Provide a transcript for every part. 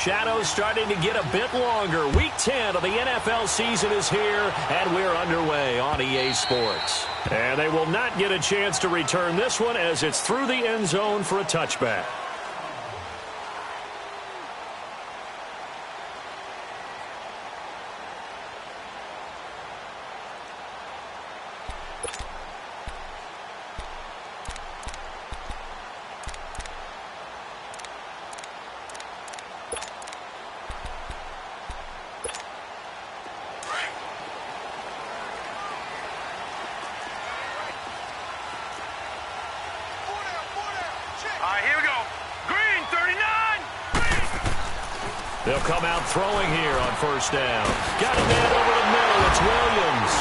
Shadows starting to get a bit longer. Week 10 of the NFL season is here, and we're underway on EA Sports. And they will not get a chance to return this one as it's through the end zone for a touchback. They'll come out throwing here on first down. Got a man over the middle. It's Williams.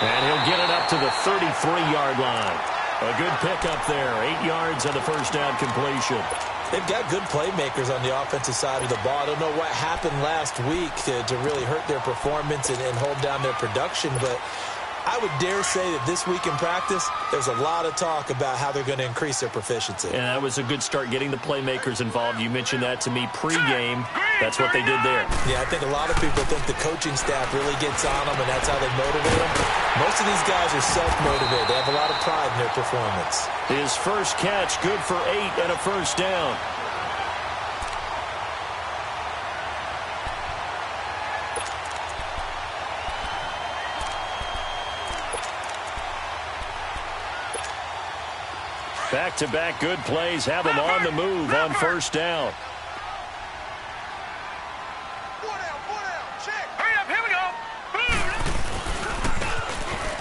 And he'll get it up to the 33-yard line. A good pickup there. 8 yards on the first down completion. They've got good playmakers on the offensive side of the ball. I don't know what happened last week to really hurt their performance and hold down their production, but I would dare say that this week in practice, there's a lot of talk about how they're going to increase their proficiency. And that was a good start getting the playmakers involved. You mentioned that to me pregame. That's what they did there. Yeah, I think a lot of people think the coaching staff really gets on them, and that's how they motivate them. Most of these guys are self-motivated. They have a lot of pride in their performance. His first catch, good for 8 and a first down. Back-to-back good plays have them on the move on first down. Hurry up, here we go.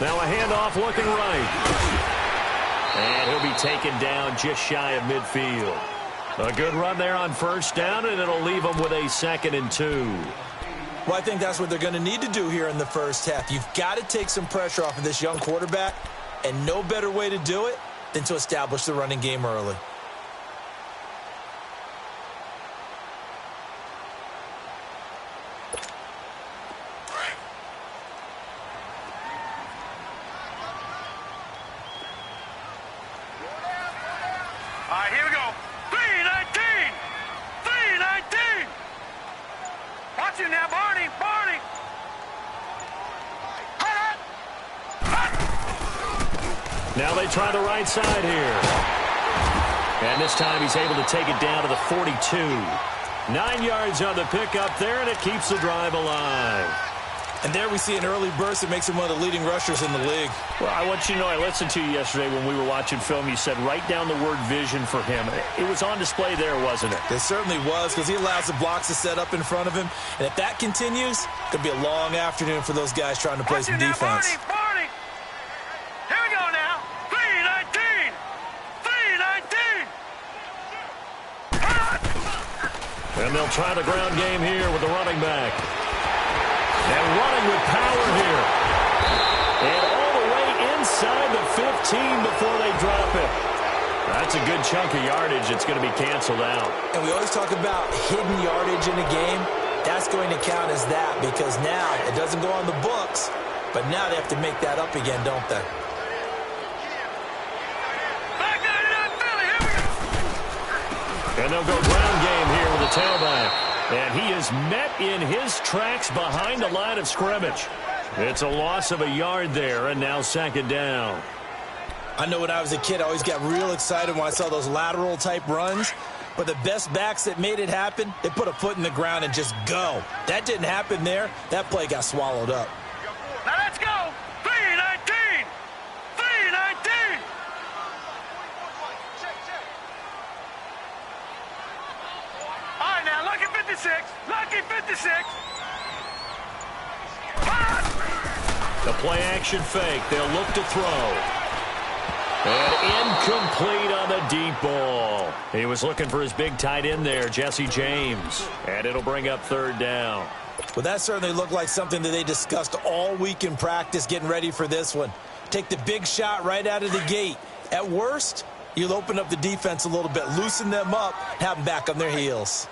Now a handoff looking right. And he'll be taken down just shy of midfield. A good run there on first down, and it'll leave them with a 2nd and 2. Well, I think that's what they're going to need to do here in the first half. You've got to take some pressure off of this young quarterback, and no better way to do it than to establish the running game early. All right, here we go. 319. 319. Watch it now, Barney. Barney. Now they try the right side here. And this time he's able to take it down to the 42. 9 yards on the pickup there, and it keeps the drive alive. And there we see an early burst that makes him one of the leading rushers in the league. Well, I want you to know, I listened to you yesterday when we were watching film. You said write down the word vision for him. It was on display there, wasn't it? It certainly was, because he allows the blocks to set up in front of him. And if that continues, it could be a long afternoon for those guys trying to play some defense. Barney. Here we go now. 319. 319. And they'll try the ground game here with the running back. And running with power here. And all the way inside the 15 before they drop it. That's a good chunk of yardage. It's going to be canceled out. And we always talk about hidden yardage in a game. That's going to count as that, because now it doesn't go on the books, but now they have to make that up again, don't they? And they'll go ground game here with the tailback. And he is met in his tracks behind the line of scrimmage. It's a loss of a yard there, and now 2nd down. I know when I was a kid, I always got real excited when I saw those lateral-type runs. But the best backs that made it happen, they put a foot in the ground and just go. That didn't happen there. That play got swallowed up. Now let's go. 319. 319. All right, now, lucky 56. Lucky 56. The play action fake. They'll look to throw. And incomplete on the deep ball. He was looking for his big tight end there, Jesse James. And it'll bring up 3rd down. Well, that certainly looked like something that they discussed all week in practice, getting ready for this one. Take the big shot right out of the gate. At worst, you'll open up the defense a little bit, loosen them up, have them back on their heels.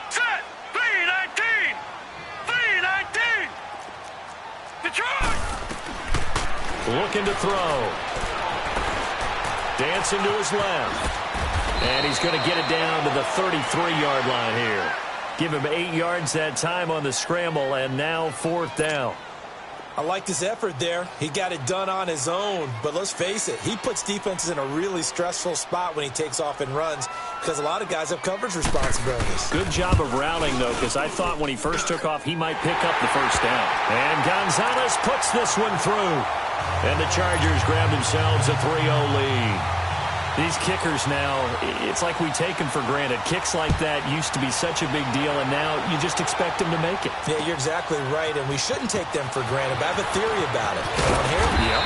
Set. 319. 319. Detroit. Looking to throw. Dancing to his left. And he's going to get it down to the 33-yard line here. Give him 8 yards that time on the scramble, and now 4th down. I liked his effort there. He got it done on his own. But let's face it, he puts defenses in a really stressful spot when he takes off and runs because a lot of guys have coverage responsibilities. Good job of routing, though, because I thought when he first took off, he might pick up the 1st down. And Gonzalez puts this one through. And the Chargers grab themselves a 3-0 lead. These kickers now, it's like we take them for granted. Kicks like that used to be such a big deal, and now you just expect them to make it. Yeah, you're exactly right, and we shouldn't take them for granted, but I have a theory about it. You want to hear it? Yep.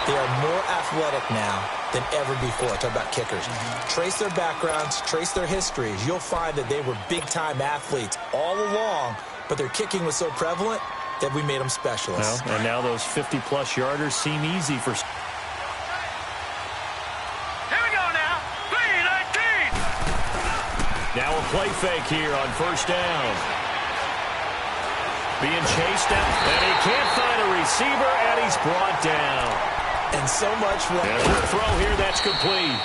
They are more athletic now than ever before. Talk about kickers. Trace their backgrounds, trace their histories. You'll find that they were big-time athletes all along, but their kicking was so prevalent that we made them specialists. Well, and now those 50-plus yarders seem easy for... Now a play fake here on 1st down. Being chased out, and he can't find a receiver, and he's brought down. And so much for that. There's a throw here that's complete.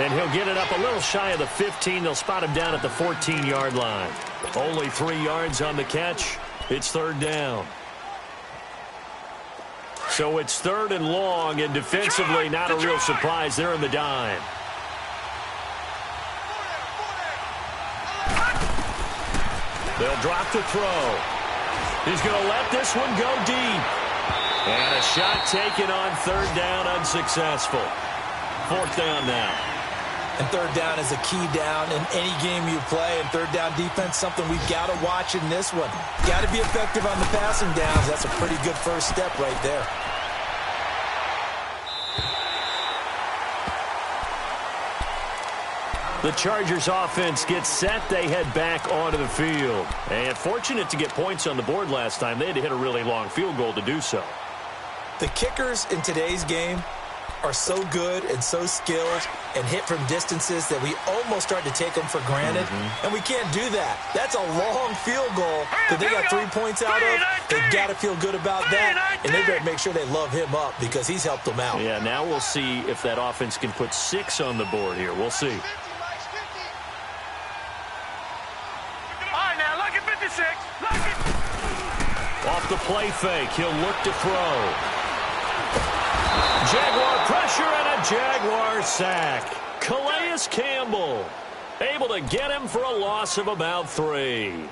And he'll get it up a little shy of the 15. They'll spot him down at the 14-yard line. Only 3 yards on the catch. It's 3rd down. So it's 3rd and long, and defensively not a real surprise. They're in the dime. They'll drop the throw. He's going to let this one go deep. And a shot taken on 3rd down, unsuccessful. 4th down now. And 3rd down is a key down in any game you play. And 3rd down defense, something we've got to watch in this one. Got to be effective on the passing downs. That's a pretty good first step right there. The Chargers offense gets set. They head back onto the field. And fortunate to get points on the board last time. They had to hit a really long field goal to do so. The kickers in today's game are so good and so skilled and hit from distances that we almost start to take them for granted. And we can't do that. That's a long field goal that they got 3 points out of. They've got to feel good about that. And they better make sure they love him up because he's helped them out. Yeah, now we'll see if that offense can put 6 on the board here. We'll see. Off the play fake, he'll look to throw. Jaguar pressure and a Jaguar sack. Calais Campbell able to get him for a loss of about 3.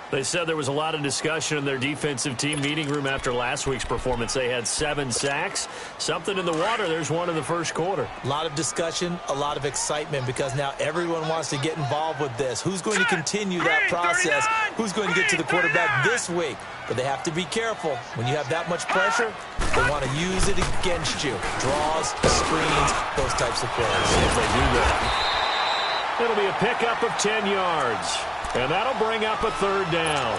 They said there was a lot of discussion in their defensive team meeting room after last week's performance. They had 7 sacks. Something in the water. There's one in the first quarter. A lot of discussion, a lot of excitement because now everyone wants to get involved with this. Who's going to continue that process? Who's going to get to the quarterback this week? But they have to be careful. When you have that much pressure, they want to use it against you. Draws, screens, those types of plays. If they do that. It'll be a pickup of 10 yards. And that'll bring up a 3rd down.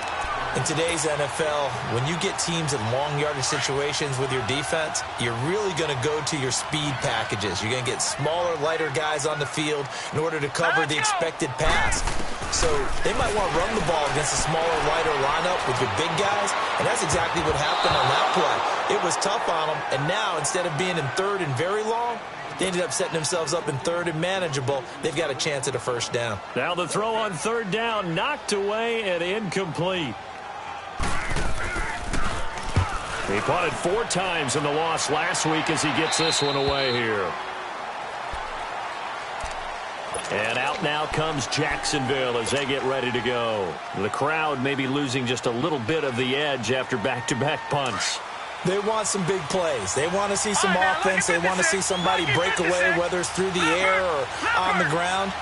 In today's NFL, when you get teams in long yardage situations with your defense, you're really going to go to your speed packages. You're going to get smaller, lighter guys on the field in order to cover the expected pass. So they might want to run the ball against a smaller, lighter lineup with your big guys, and that's exactly what happened on that play. It was tough on them, and now instead of being in 3rd and very long, they ended up setting themselves up in 3rd and manageable. They've got a chance at a 1st down. Now the throw on 3rd down, knocked away and incomplete. He punted 4 times in the loss last week as he gets this one away here. And out now comes Jacksonville as they get ready to go. The crowd may be losing just a little bit of the edge after back-to-back punts. They want some big plays. They want to see some offense. They want to see somebody break away, whether it's through the air or on the ground.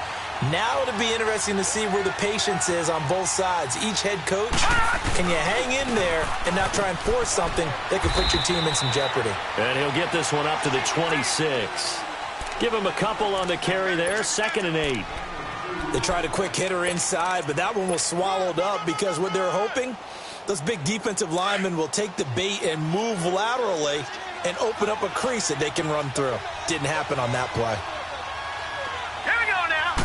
Now it'll be interesting to see where the patience is on both sides. Each head coach, can you hang in there and not try and force something that could put your team in some jeopardy? And he'll get this one up to the 26. Give him a couple on the carry there, 2nd and 8. They tried a quick hitter inside, but that one was swallowed up because what they're hoping, those big defensive linemen will take the bait and move laterally and open up a crease that they can run through. Didn't happen on that play. Here we go now.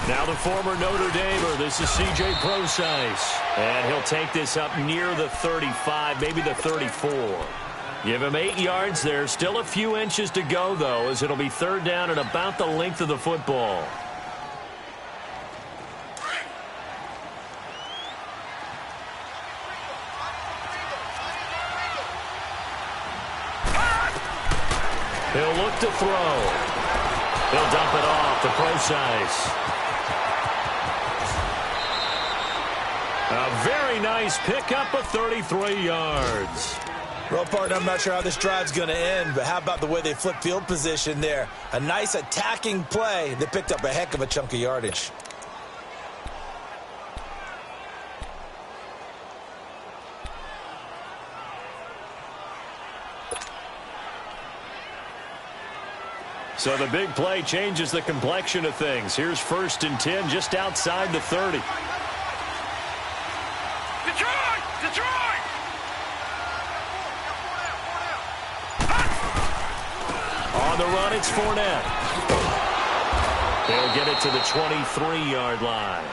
Now the former Notre Damer, this is C.J. Prosise. And he'll take this up near the 35, maybe the 34. Give him 8 yards there. Still a few inches to go, though, as it'll be 3rd down and about the length of the football. He'll look to throw. He'll dump it off to Procise. A very nice pickup of 33 yards. Well, partner, I'm not sure how this drive's going to end, but how about the way they flip field position there? A nice attacking play that picked up a heck of a chunk of yardage. So the big play changes the complexion of things. Here's 1st and 10 just outside the 30. Detroit! Detroit! On the run, it's Fournette. They'll get it to the 23-yard line.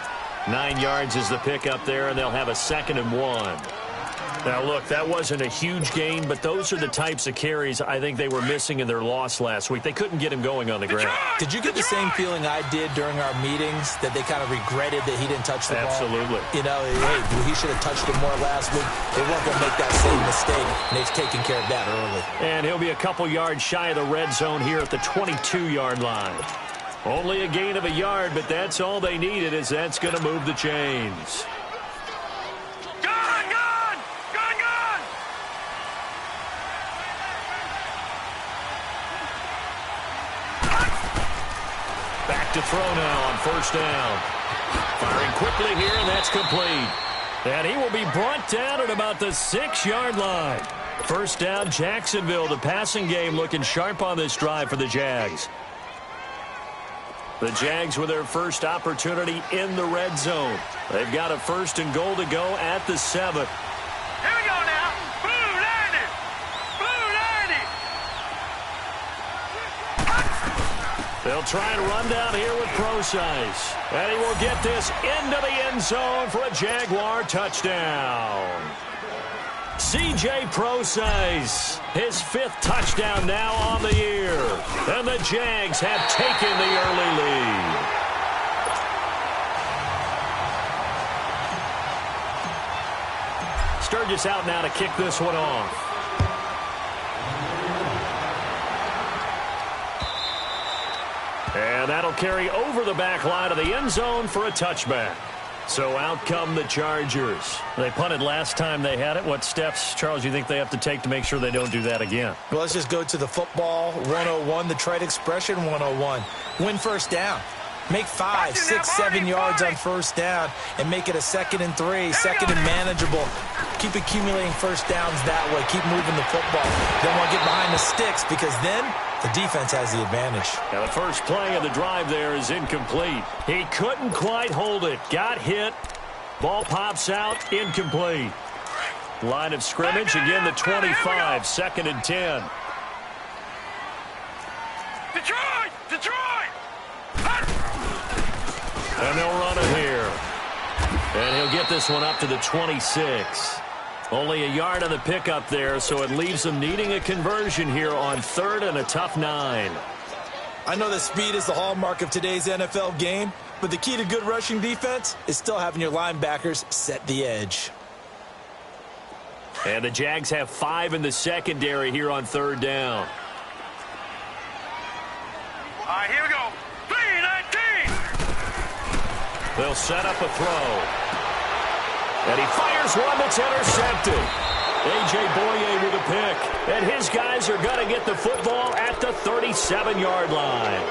9 yards is the pickup there, and they'll have a 2nd and 1. Now, look, that wasn't a huge gain, but those are the types of carries I think they were missing in their loss last week. They couldn't get him going on the ground. Did you get the same feeling I did during our meetings, that they kind of regretted that he didn't touch the ball? Absolutely. You know, hey, he should have touched it more last week. They weren't going to make that same mistake, and they've taken care of that early. And he'll be a couple yards shy of the red zone here at the 22-yard line. Only a gain of a yard, but that's all they needed, as that's going to move the chains. To throw now on 1st down. Firing quickly here, and that's complete. And he will be brought down at about the 6-yard line. 1st down, Jacksonville. The passing game looking sharp on this drive for the Jags. The Jags with their first opportunity in the red zone. They've got a 1st and goal to go at the 7. Here we go now. Blue 90. Blue 90. They'll try and run down here with Procise. And he will get this into the end zone for a Jaguar touchdown. C.J. Procise, his 5th touchdown now on the year. And the Jags have taken the early lead. Sturgis out now to kick this one off. And that'll carry over the back line of the end zone for a touchback. So out come the Chargers. They punted last time they had it. What steps, Charles, you think they have to take to make sure they don't do that again? Well, let's just go to the football 101, the trade expression 101. Win 1st down. Make 5, 6, 7 yards on 1st down and make it a 2nd and 3, 2nd and manageable. Keep accumulating 1st downs that way. Keep moving the football. Don't want to get behind the sticks, because then the defense has the advantage. Now the first play of the drive there is incomplete. He couldn't quite hold it. Got hit. Ball pops out. Incomplete. Line of scrimmage. Again, the 25. 2nd and 10. Detroit! Detroit! And they'll run it here. And he'll get this one up to the 26. Only a yard on the pickup there, so it leaves them needing a conversion here on 3rd and a tough 9. I know that speed is the hallmark of today's NFL game, but the key to good rushing defense is still having your linebackers set the edge. And the Jags have 5 in the secondary here on 3rd down. All right, here we go. 3-19. They'll set up a throw. And he fires one that's intercepted. A.J. Boye with a pick. And his guys are going to get the football at the 37-yard line.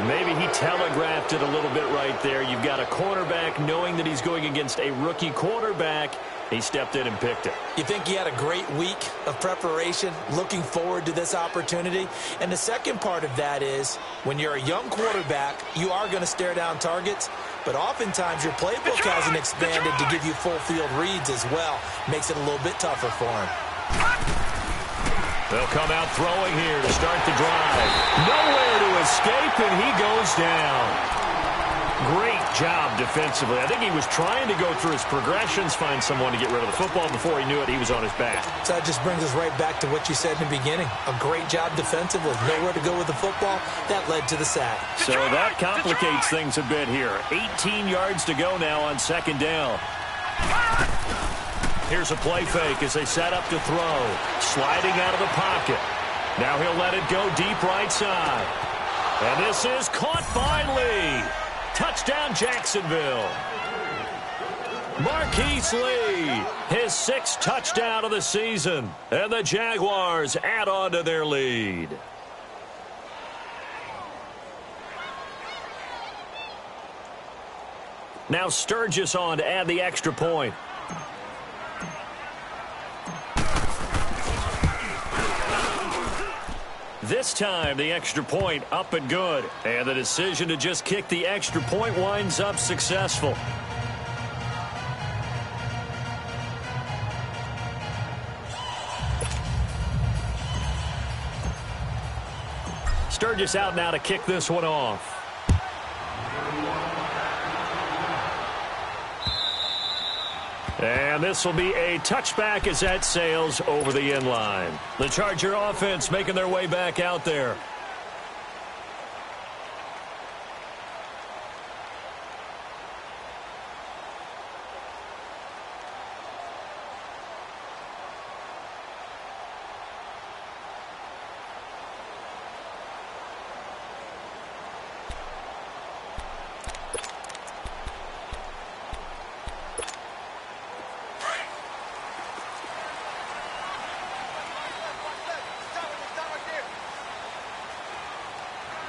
Maybe he telegraphed it a little bit right there. You've got a cornerback knowing that he's going against a rookie quarterback. He stepped in and picked it. You think he had a great week of preparation, looking forward to this opportunity? And the second part of that is, when you're a young quarterback, you are going to stare down targets, but oftentimes your playbook hasn't expanded to give you full field reads as well. Makes it a little bit tougher for him. They'll come out throwing here to start the drive. Nowhere to escape, and he goes down. Great job defensively. I think he was trying to go through his progressions, find someone to get rid of the football. Before he knew it, he was on his back. So that just brings us right back to what you said in the beginning. A great job defensively. Nowhere to go with the football. That led to the sack. So that complicates things a bit here. 18 yards to go now on 2nd down. Here's a play fake as they set up to throw. Sliding out of the pocket. Now he'll let it go deep right side. And this is caught by Lee. Touchdown, Jacksonville. Marquise Lee, his 6th touchdown of the season. And the Jaguars add on to their lead. Now Sturgis on to add the extra point. This time, the extra point up and good. And the decision to just kick the extra point winds up successful. Sturgis out now to kick this one off. And this will be a touchback as that sails over the end line. The Charger offense making their way back out there.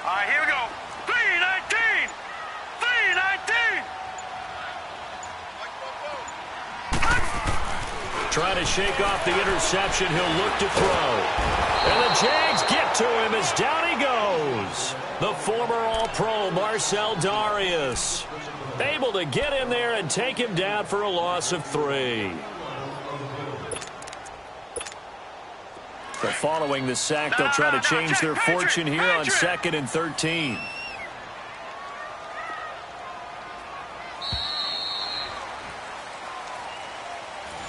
All right, here we go. 3-19. 3-19. Trying to shake off the interception. He'll look to throw. And the Jags get to him as down he goes. The former All-Pro Marcel Darius able to get in there and take him down for a loss of 3. So following the sack, they'll try to change their fortune here on 2nd and 13.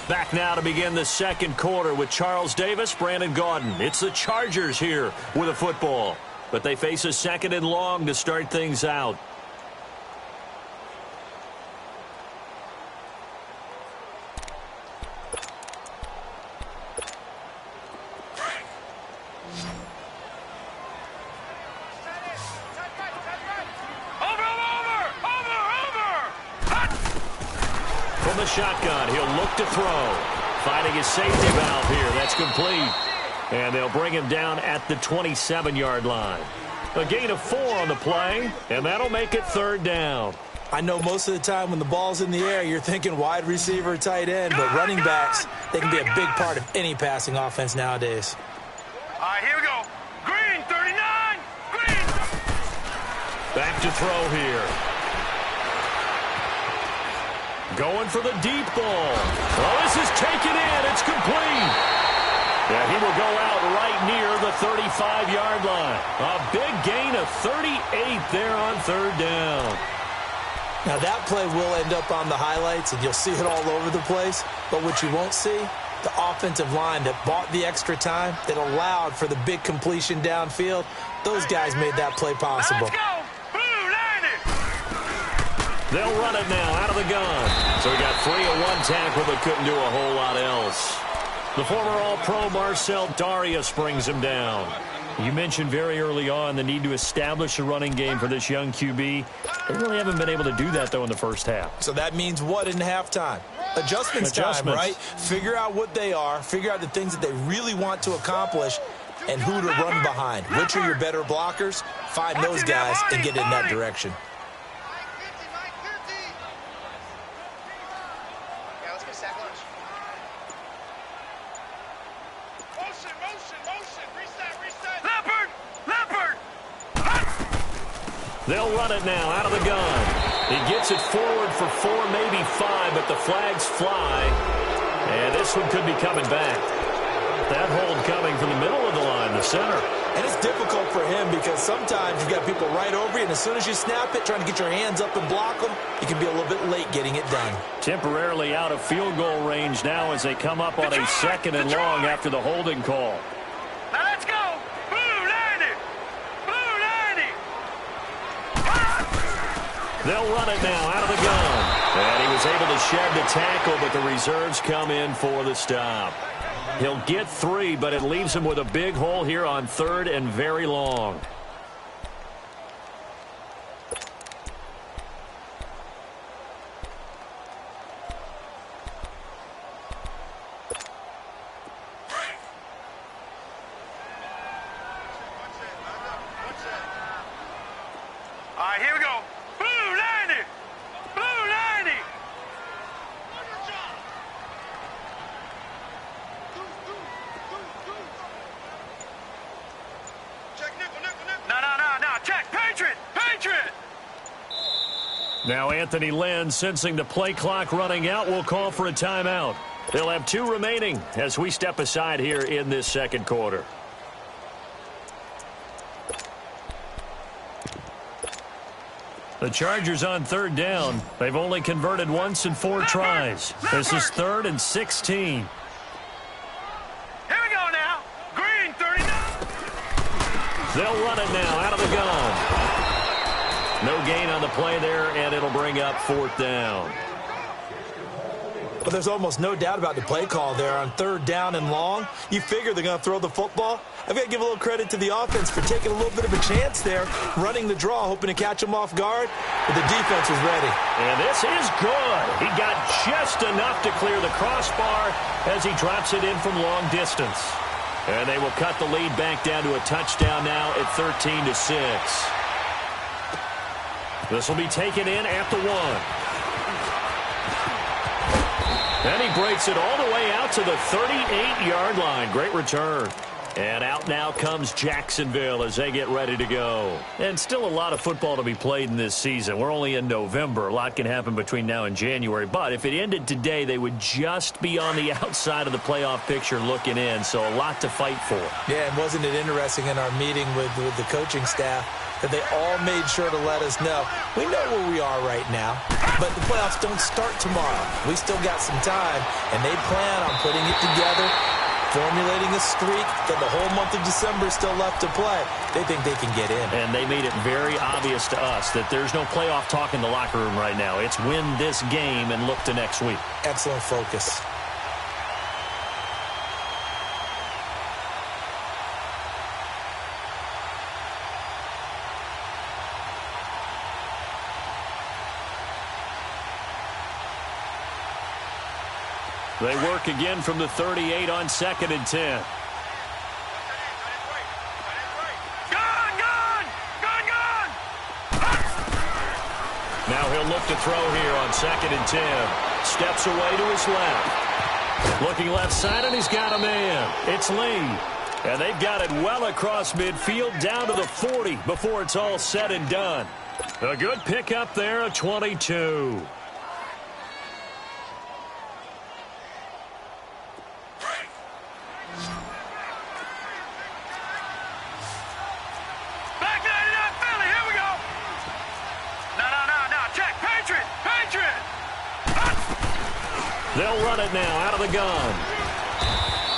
Back now to begin the second quarter with Charles Davis, Brandon Gaudin. It's the Chargers here with a football, but they face a 2nd and long to start things out. The shotgun. He'll look to throw. Finding his safety valve here. That's complete. And they'll bring him down at the 27-yard line. A gain of 4 on the play, and that'll make it 3rd down. I know most of the time when the ball's in the air, you're thinking wide receiver, tight end, but running backs, they can be a big part of any passing offense nowadays. All right, here we go. Green, 39. Green. Back to throw here. Going for the deep ball. Oh, this is taken in. It's complete. Yeah, he will go out right near the 35-yard line. A big gain of 38 there on 3rd down. Now, that play will end up on the highlights, and you'll see it all over the place. But what you won't see, the offensive line that bought the extra time, that allowed for the big completion downfield, those guys made that play possible. Let's go. They'll run it now out of the gun. So he got free of one tackle but couldn't do a whole lot else. The former All-Pro Marcel Darius brings him down. You mentioned very early on the need to establish a running game for this young QB. They really haven't been able to do that, though, in the first half. So that means what in halftime? Adjustments time, right? Figure out what they are, figure out the things that they really want to accomplish, and who to run behind. Which are your better blockers? Find those guys and get in that direction. They'll run it now out of the gun. He gets it forward for 4, maybe 5, but the flags fly. And this one could be coming back. That hold coming from the middle of the line, the center. And it's difficult for him because sometimes you've got people right over you, and as soon as you snap it, trying to get your hands up and block them, you can be a little bit late getting it done. Temporarily out of field goal range now as they come up on a 2nd and long after the holding call. Now let's go. They'll run it now out of the gun. And he was able to shed the tackle, but the reserves come in for the stop. He'll get 3, but it leaves him with a big hole here on 3rd and very long. All right, here we go. Blue 90. Blue 90. No. Check. Patriot. Patriot. Now Anthony Lynn, sensing the play clock running out, will call for a timeout. They'll have 2 remaining as we step aside here in this second quarter. The Chargers on 3rd down. They've only converted once in 4 tries. This is 3rd and 16. Here we go now. Green 39. They'll run it now out of the gun. No gain on the play there, and it'll bring up 4th down. Well, there's almost no doubt about the play call there on 3rd down and long. You figure they're going to throw the football. I've got to give a little credit to the offense for taking a little bit of a chance there, running the draw, hoping to catch them off guard, but the defense was ready. And this is good. He got just enough to clear the crossbar as he drops it in from long distance. And they will cut the lead back down to a touchdown now at 13-6. This will be taken in at the 1. And he breaks it all the way out to the 38-yard line. Great return. And out now comes Jacksonville as they get ready to go. And still a lot of football to be played in this season. We're only in November. A lot can happen between now and January. But if it ended today, they would just be on the outside of the playoff picture looking in. So a lot to fight for. Yeah, and wasn't it interesting in our meeting with the coaching staff that they all made sure to let us know, we know where we are right now, but the playoffs don't start tomorrow. We still got some time, and they plan on putting it together, formulating a streak, that the whole month of December is still left to play. They think they can get in. And they made it very obvious to us that there's no playoff talk in the locker room right now. It's win this game and look to next week. Excellent focus. They work again from the 38 on 2nd and 10. Now he'll look to throw here on 2nd and 10. Steps away to his left. Looking left side, and he's got a man. It's Lee. And they've got it well across midfield down to the 40 before it's all said and done. A good pickup there, a 22. They'll run it now out of the gun.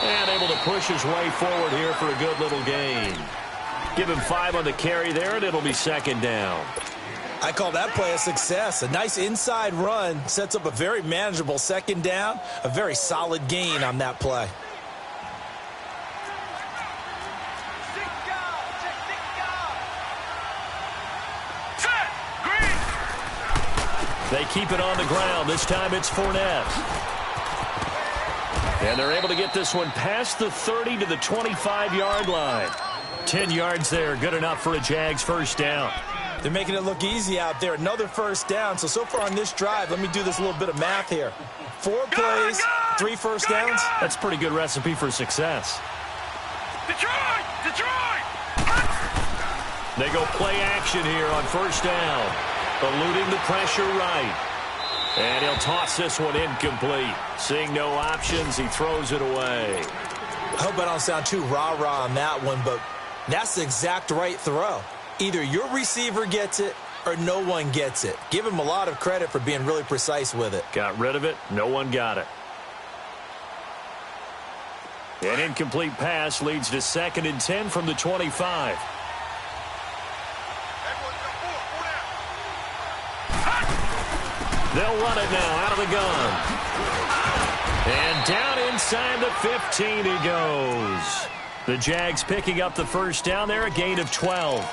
And able to push his way forward here for a good little gain. Give him 5 on the carry there, and it'll be 2nd down. I call that play a success. A nice inside run sets up a very manageable 2nd down. A very solid gain on that play. They keep it on the ground. This time it's Fournette. And they're able to get this one past the 30 to the 25-yard line. 10 yards there. Good enough for a Jags first down. They're making it look easy out there. Another first down. So far on this drive, let me do this little bit of math here. 4 plays, 3 first downs. That's a pretty good recipe for success. Detroit! Detroit! They go play action here on first down. Eluding the pressure right. And he'll toss this one incomplete. Seeing no options, he throws it away. I hope I don't sound too rah-rah on that one, but that's the exact right throw. Either your receiver gets it or no one gets it. Give him a lot of credit for being really precise with it. Got rid of it. No one got it. An incomplete pass leads to 2nd and 10 from the 25. They'll run it now out of the gun. And down inside the 15 he goes. The Jags picking up the first down there, a gain of 12.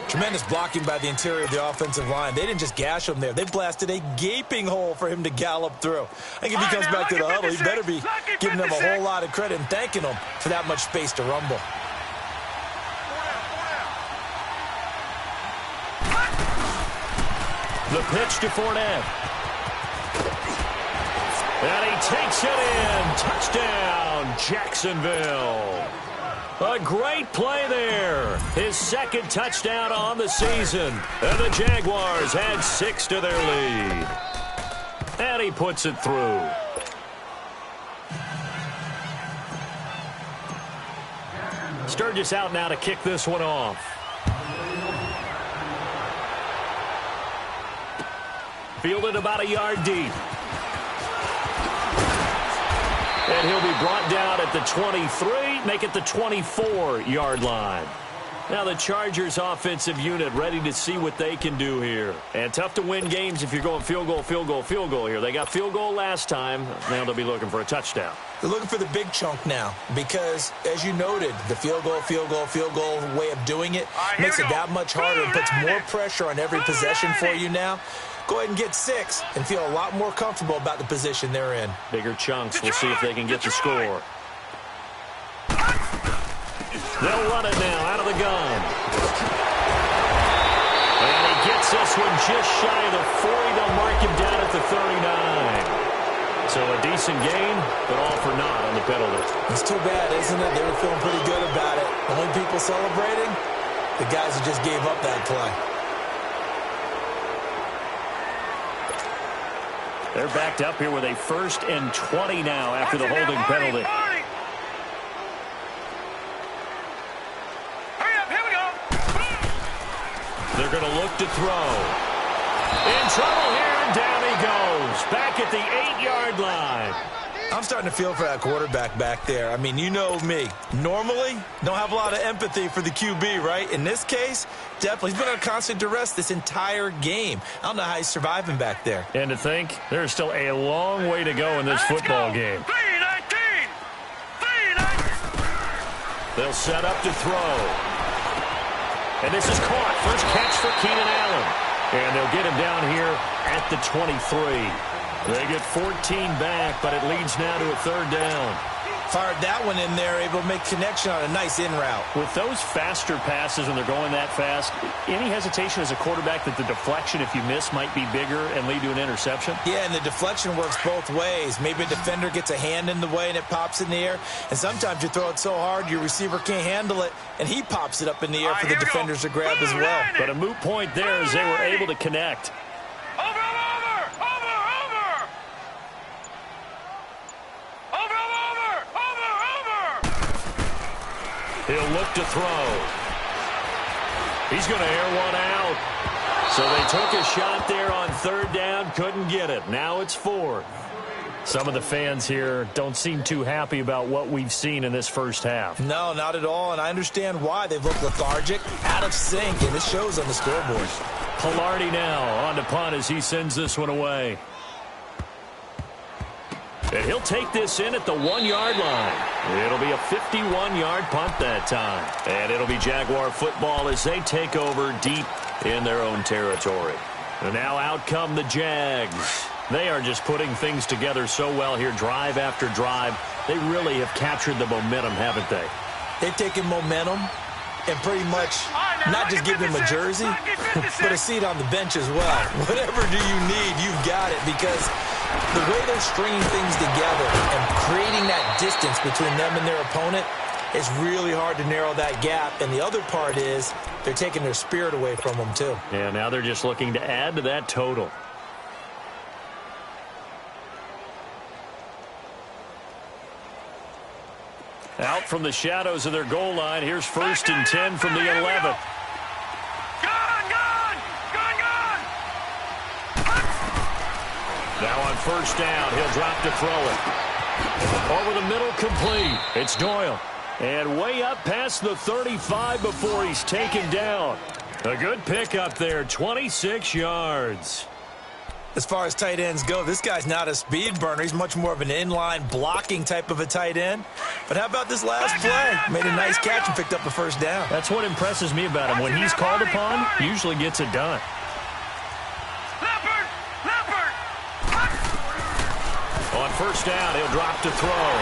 Tremendous blocking by the interior of the offensive line. They didn't just gash him there. They blasted a gaping hole for him to gallop through. I think if he comes back to the huddle, he better be giving them a whole lot of credit and thanking them for that much space to rumble. The pitch to Fournette. And he takes it in. Touchdown, Jacksonville. A great play there. His second touchdown on the season. And the Jaguars add 6 to their lead. And he puts it through. Sturgis out now to kick this one off. Fielded about a yard deep. And he'll be brought down at the 23, make it the 24-yard line. Now the Chargers offensive unit ready to see what they can do here. And tough to win games if you're going field goal, field goal, field goal here. They got field goal last time. Now they'll be looking for a touchdown. They're looking for the big chunk now because, as you noted, the field goal way of doing it makes it that much harder and puts more pressure on every possession for you now. Go ahead and get 6 and feel a lot more comfortable about the position they're in. Bigger chunks. We'll see if they can get the score. They'll run it now out of the gun. And he gets this one just shy of the 40. They'll mark him down at the 39. So a decent game, but all for naught on the penalty. It's too bad, isn't it? They were feeling pretty good about it. The only people celebrating, the guys who just gave up that play. They're backed up here with a 1st and 20 now after the holding penalty. Hurry up, here we go. They're going to look to throw. In trouble here, and down he goes. Back at the 8-yard line. I'm starting to feel for that quarterback back there. I mean, you know me. Normally, don't have a lot of empathy for the QB, right? In this case, definitely. He's been on constant duress this entire game. I don't know how he's surviving back there. And to think, there's still a long way to go in this football game. 3-19. 3-19. They'll set up to throw. And this is caught. First catch for Keenan Allen. And they'll get him down here at the 23. They get 14 back, but it leads now to a 3rd down. Fired that one in there, able to make connection on a nice in route. With those faster passes when they're going that fast, any hesitation as a quarterback that the deflection, if you miss, might be bigger and lead to an interception? Yeah, and the deflection works both ways. Maybe a defender gets a hand in the way and it pops in the air. And sometimes you throw it so hard your receiver can't handle it, and he pops it up in the air for the defenders to grab as well. But a moot point there as they were able to connect. He'll look to throw. He's going to air one out. So they took a shot there on 3rd down, couldn't get it. Now it's 4th. Some of the fans here don't seem too happy about what we've seen in this first half. No, not at all, and I understand why. They've looked lethargic, out of sync, and this shows on the scoreboard. Pilardi now on to punt as he sends this one away. And he'll take this in at the 1-yard line. It'll be a 51-yard punt that time. And it'll be Jaguar football as they take over deep in their own territory. And now out come the Jags. They are just putting things together so well here, drive after drive. They really have captured the momentum, haven't they? They've taken momentum and pretty much not just give them a jersey, but a seat on the bench as well. Whatever do you need, you've got it, because the way they're stringing things together and creating that distance between them and their opponent, it's really hard to narrow that gap. And the other part is they're taking their spirit away from them, too. Yeah, now they're just looking to add to that total. Out from the shadows of their goal line. Here's 1st and 10 from the 11. Now on 1st down, he'll drop to throw it. Over the middle, complete. It's Doyle. And way up past the 35 before he's taken down. A good pickup there, 26 yards. As far as tight ends go, this guy's not a speed burner. He's much more of an inline blocking type of a tight end. But how about this last play? Made a nice catch and picked up a first down. That's what impresses me about him. When he's called upon, he usually gets it done. On first down, he'll drop to throw.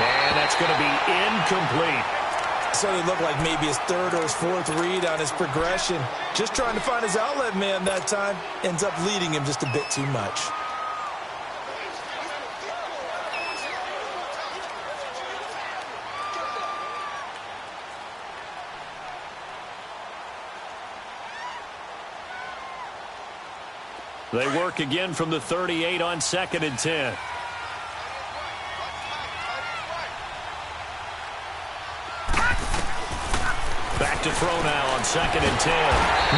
And that's going to be incomplete. Certainly looked like maybe his third or his fourth read on his progression. Just trying to find his outlet man that time. Ends up leading him just a bit too much. They work again from the 38 on 2nd and 10. Back to throw now on 2nd and 10.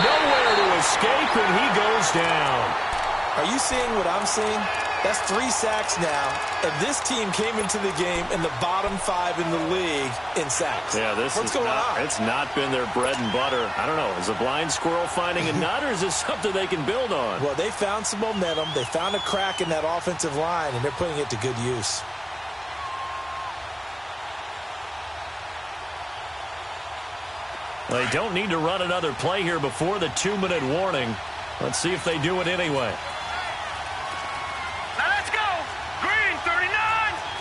Nowhere to escape, and he goes down. Are you seeing what I'm seeing? That's 3 sacks now, and this team came into the game in the bottom 5 in the league in sacks. Yeah, what's going on? It's not been their bread and butter. I don't know. Is a blind squirrel finding a nut, or is this something they can build on? Well, they found some momentum. They found a crack in that offensive line, and they're putting it to good use. They don't need to run another play here before the 2-minute warning. Let's see if they do it anyway. Now let's go. Green 39.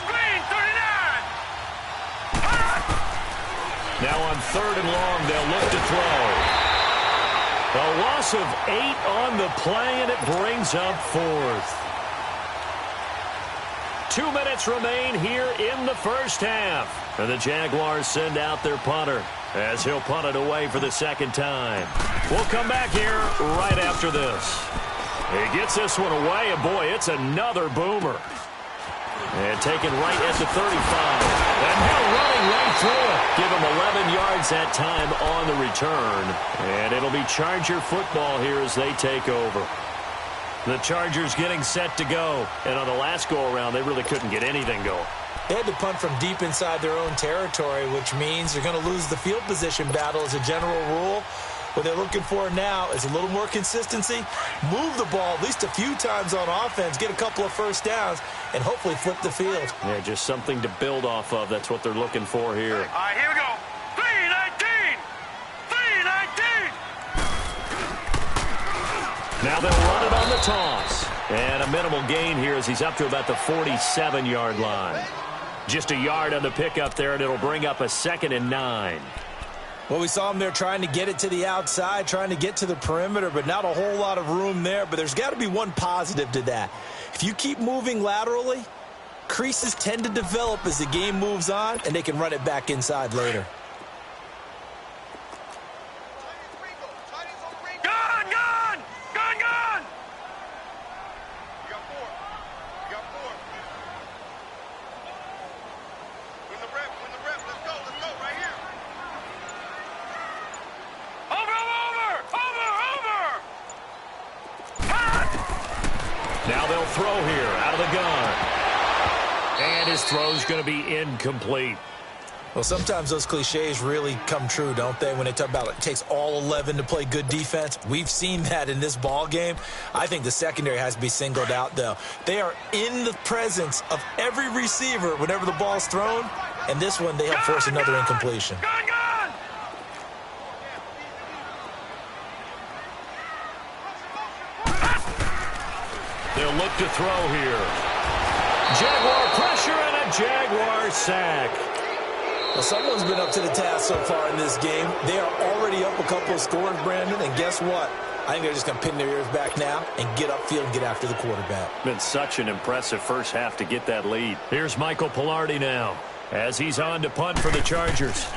Green 39. Now on 3rd and long, they'll look to throw. A loss of 8 on the play, and it brings up 4th. 2 minutes remain here in the first half. And the Jaguars send out their punter as he'll punt it away for the 2nd time. We'll come back here right after this. He gets this one away, and boy, it's another boomer. And taken right at the 35. And now running right through it. Give him 11 yards that time on the return. And it'll be Charger football here as they take over. The Chargers getting set to go. And on the last go-around, they really couldn't get anything going. They had to punt from deep inside their own territory, which means they're going to lose the field position battle as a general rule. What they're looking for now is a little more consistency, move the ball at least a few times on offense, get a couple of first downs, and hopefully flip the field. Yeah, just something to build off of. That's what they're looking for here. All right, here we go. 3-19. 3-19. Now they'll run it on the toss. And a minimal gain here as he's up to about the 47-yard line. Just a yard on the pickup there, and it'll bring up a 2nd and 9. Well, we saw him there trying to get it to the outside, trying to get to the perimeter, but not a whole lot of room there. But there's got to be one positive to that. If you keep moving laterally, creases tend to develop as the game moves on, and they can run it back inside later. Now they'll throw here out of the gun. And his throw's going to be incomplete. Well, sometimes those cliches really come true, don't they, when they talk about it takes all 11 to play good defense. We've seen that in this ball game. I think the secondary has to be singled out, though. They are in the presence of every receiver whenever the ball's thrown, and this one they help force another incompletion. They'll look to throw here. Jaguar pressure and a Jaguar sack. Well, someone's been up to the task so far in this game. They are already up a couple of scores, Brandon, and guess what? I think they're just going to pin their ears back now and get upfield and get after the quarterback. Been such an impressive first half to get that lead. Here's Michael Pilardi now as he's on to punt for the Chargers.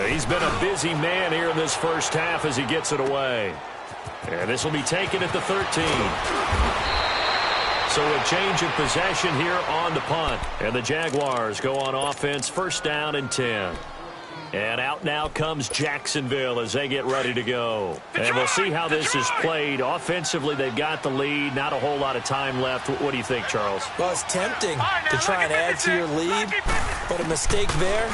He's been a busy man here in this first half as he gets it away. And this will be taken at the 13. So a change of possession here on the punt. And the Jaguars go on offense, first down and 10. And out now comes Jacksonville as they get ready to go. And we'll see how this is played. Offensively, they've got the lead. Not a whole lot of time left. What do you think, Charles? Well, it's tempting to try and add to your lead, but a mistake there,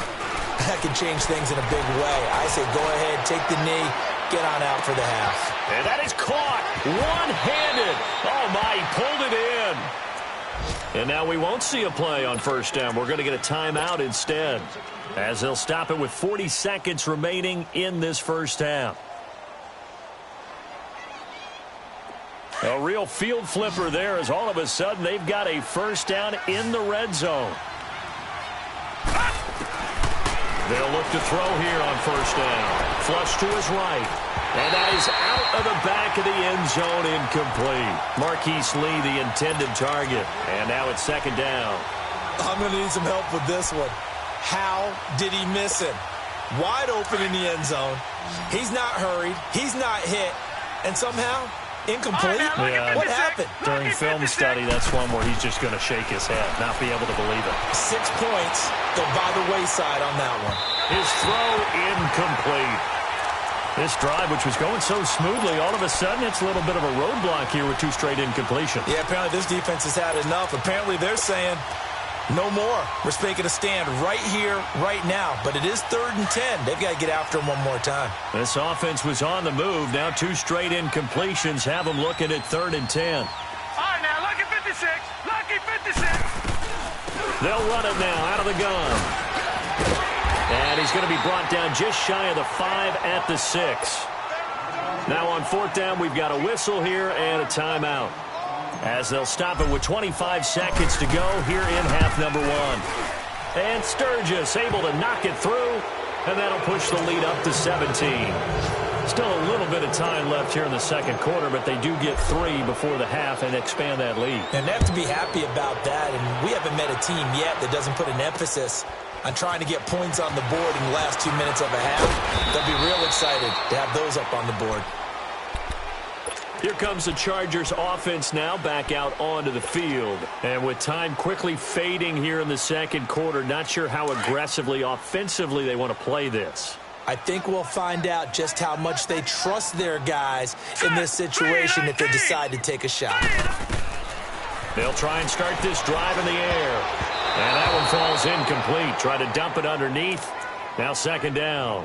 that can change things in a big way. I say go ahead, take the knee, get on out for the half. And that is caught one-handed. Oh, my, he pulled it in. And now we won't see a play on first down. We're going to get a timeout instead, as they'll stop it with 40 seconds remaining in this first half. A real field flipper there, as all of a sudden they've got a first down in the red zone. They'll look to throw here on first down. Flush to his right. And that is out of the back of the end zone, incomplete. Marquise Lee, the intended target. And now it's second down. I'm going to need some help with this one. How did he miss him? Wide open in the end zone. He's not hurried. He's not hit. And somehow, incomplete? Yeah. What happened? During film study, that's one where he's just going to shake his head, not be able to believe it. 6 points go by the wayside on that one. His throw incomplete. This drive, which was going so smoothly, all of a sudden it's a little bit of a roadblock here with 2 straight incompletions. Yeah, apparently this defense has had enough. Apparently they're saying no more. We're making a stand right here, right now. But it is 3rd and 10. They've got to get after him one more time. This offense was on the move. Now 2 straight incompletions have them looking at 3rd and 10. All right, now, lucky 56. Lucky 56. They'll run it now out of the gun. And he's going to be brought down just shy of the 5 at the 6. Now on 4th down, we've got a whistle here and a timeout, as they'll stop it with 25 seconds to go here in half number 1. And Sturgis able to knock it through, and that'll push the lead up to 17. Still a little bit of time left here in the second quarter, but they do get 3 before the half and expand that lead. And they have to be happy about that, and we haven't met a team yet that doesn't put an emphasis on trying to get points on the board in the last 2 minutes of a half. They'll be real excited to have those up on the board. Here comes the Chargers offense now back out onto the field. And with time quickly fading here in the second quarter, not sure how aggressively offensively they want to play this. I think we'll find out just how much they trust their guys in this situation if they decide to take a shot. They'll try and start this drive in the air. And that one falls incomplete. Try to dump it underneath. Now second down.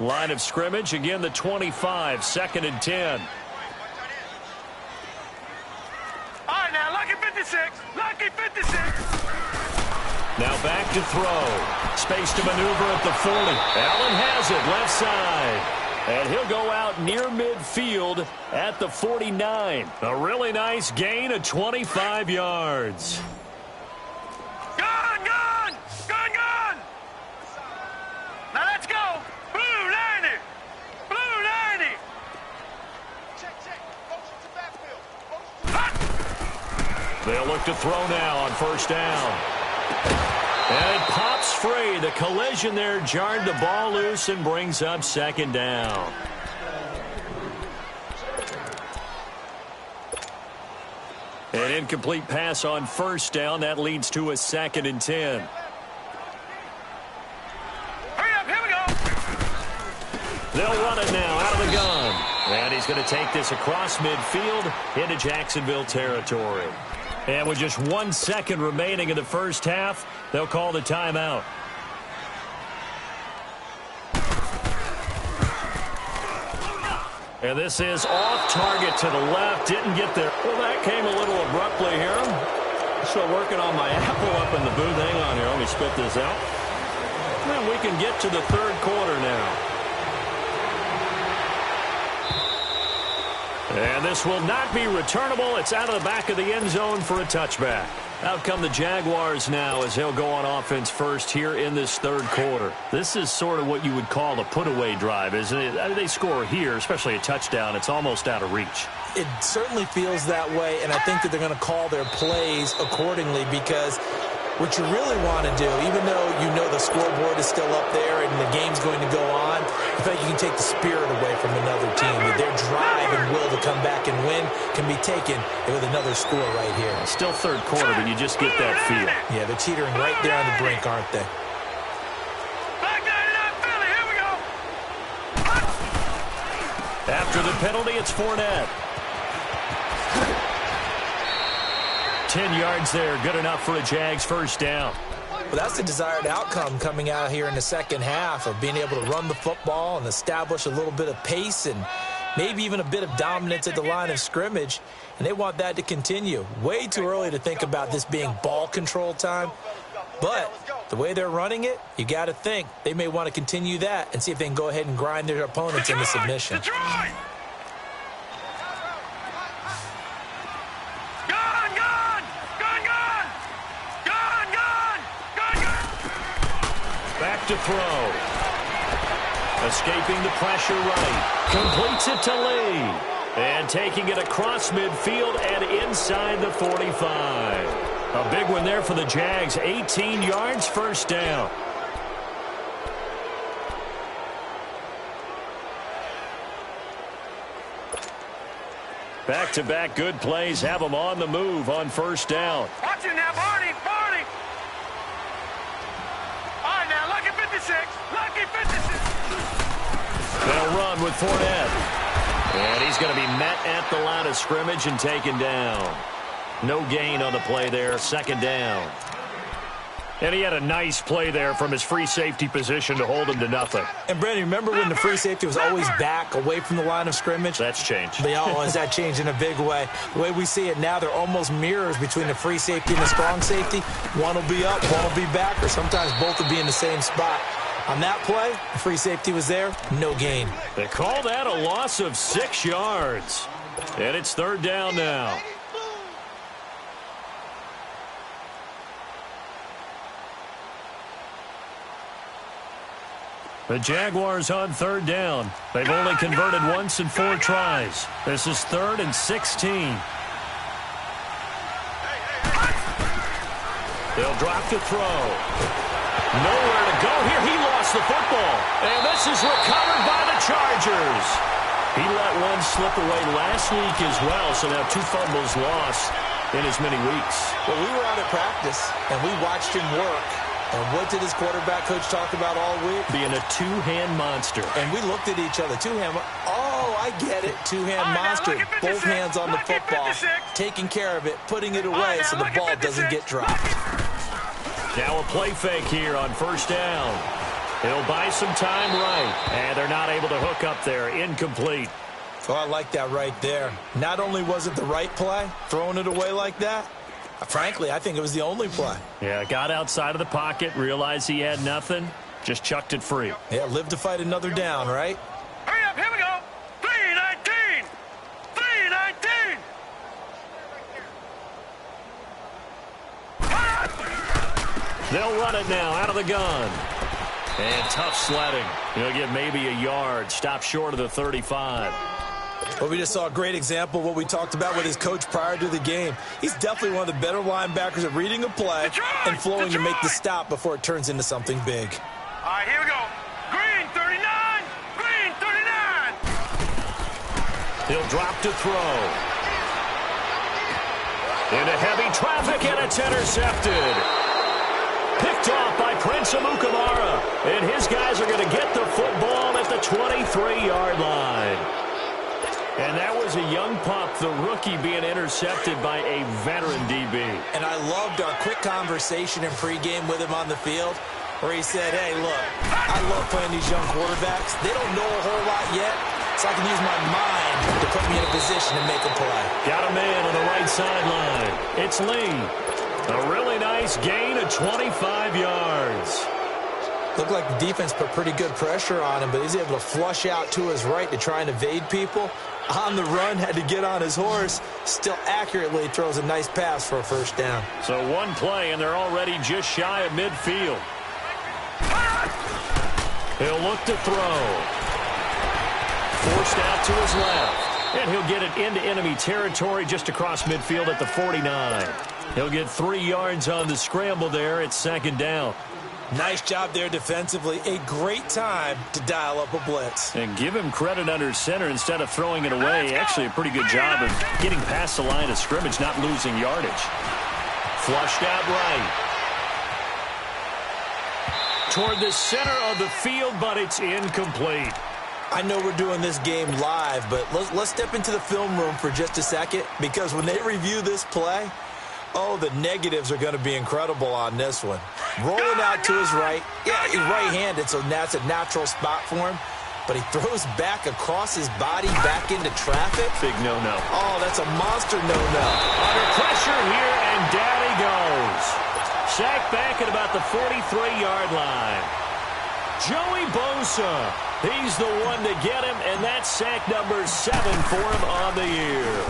Line of scrimmage, again the 25, 2nd and 10. All right, now, lucky 56. Lucky 56. Now back to throw. Space to maneuver at the 40. Allen has it, left side. And he'll go out near midfield at the 49. A really nice gain of 25 yards. Gone, gone. Gone, gone. Now let's go. Blue 90. Blue 90. Check. Motion to backfield. They'll look to throw now on first down. And it pops free. The collision there jarred the ball loose and brings up second down. An incomplete pass on first down. That leads to a 2nd and 10. Hurry up, here we go. They'll run it now out of the gun. And he's going to take this across midfield into Jacksonville territory. And with just 1 second remaining in the first half, they'll call the timeout. And this is off target to the left. Didn't get there. Well, that came a little abruptly here. Still working on my apple up in the booth. Hang on here. Let me spit this out. And we can get to the 3rd quarter now. And this will not be returnable. It's out of the back of the end zone for a touchback. Out come the Jaguars now as they'll go on offense first here in this 3rd quarter. This is sort of what you would call the put-away drive, isn't it? I mean, they score here, especially a touchdown. It's almost out of reach. It certainly feels that way, and I think that they're going to call their plays accordingly, because what you really want to do, even though you know the scoreboard is still up there and the game's going to go on, I think you can take the spirit away from another team. That their drive and will to come back and win can be taken with another score right here. Still 3rd quarter, but you just get that feel. Yeah, they're teetering right there on the brink, aren't they? After the penalty, it's Fournette. 10 yards there, good enough for a Jags first down. Well, that's the desired outcome coming out here in the second half of being able to run the football and establish a little bit of pace and maybe even a bit of dominance at the line of scrimmage, and they want that to continue. Way too early to think about this being ball control time, but the way they're running it, you got to think they may want to continue that and see if they can go ahead and grind their opponents into submission. Back to throw. Escaping the pressure right. Completes it to Lee. And taking it across midfield and inside the 45. A big one there for the Jags. 18 yards, first down. Back-to-back good plays have them on the move on first down. Watch it now, Barney. All right, now, lucky 56. Lucky 56. They'll run with Fournette. And he's going to be met at the line of scrimmage and taken down. No gain on the play there, second down. And he had a nice play there from his free safety position to hold him to nothing. And, Brandon, remember when the free safety was always back away from the line of scrimmage? That's changed. That changed in a big way. The way we see it now, they're almost mirrors between the free safety and the strong safety. One will be up, one will be back, or sometimes both will be in the same spot. On that play, the free safety was there, no gain. They call that a loss of 6 yards. And it's third down now. The Jaguars on third down. They've only converted once in 4 tries. This is 3rd and 16. They'll drop to throw. Nowhere to go here. He lost the football. And this is recovered by the Chargers. He let one slip away last week as well, so now 2 fumbles lost in as many weeks. Well, we were out at practice, and we watched him work. And what did his quarterback coach talk about all week? Being a two-hand monster. And we looked at each other. Two-hand. Oh, I get it. Two-hand monster. Both hands on the football. Taking care of it. Putting it away so the ball doesn't get dropped. Now a play fake here on first down. He'll buy some time right. And they're not able to hook up there. Incomplete. Oh, I like that right there. Not only was it the right play, throwing it away like that, frankly, I think it was the only play. Yeah, got outside of the pocket, realized he had nothing, just chucked it free. Yeah, live to fight another down, right? Hurry up, here we go. 3-19. 3-19. They'll run it now out of the gun. And tough sledding. He'll get maybe a yard. Stop short of the 35. Well, we just saw a great example of what we talked about with his coach prior to the game. He's definitely one of the better linebackers at reading a play and flowing to make the stop before it turns into something big. All right, here we go. Green 39. Green 39. He'll drop to throw. Into heavy traffic, and it's intercepted. Picked off by Prince Amukamara. And his guys are going to get the football at the 23-yard line. And that was a young pup, the rookie, being intercepted by a veteran DB. And I loved our quick conversation in pregame with him on the field where he said, hey, look, I love playing these young quarterbacks. They don't know a whole lot yet, so I can use my mind to put me in a position to make a play. Got a man on the right sideline. It's Lee. A really nice gain of 25 yards. Looked like the defense put pretty good pressure on him, but he's able to flush out to his right to try and evade people. On the run, had to get on his horse. Still accurately throws a nice pass for a first down. So one play, and they're already just shy of midfield. He'll look to throw. Forced out to his left. And he'll get it into enemy territory just across midfield at the 49. He'll get 3 yards on the scramble there. It's second down. Nice job there defensively. A great time to dial up a blitz. And give him credit under center instead of throwing it away. Actually a pretty good job of getting past the line of scrimmage, not losing yardage. Flushed out right. Toward the center of the field, but it's incomplete. I know we're doing this game live, but let's step into the film room for just a second, because when they review this play, Oh, the negatives are going to be incredible on this one. Rolling out to his right. Yeah, he's right-handed, so that's a natural spot for him. But he throws back across his body back into traffic. Big no-no. Oh, that's a monster no-no. Under pressure here, and down he goes. Sacked back at about the 43-yard line. Joey Bosa, he's the one to get him, and that's sack number 7 for him on the year.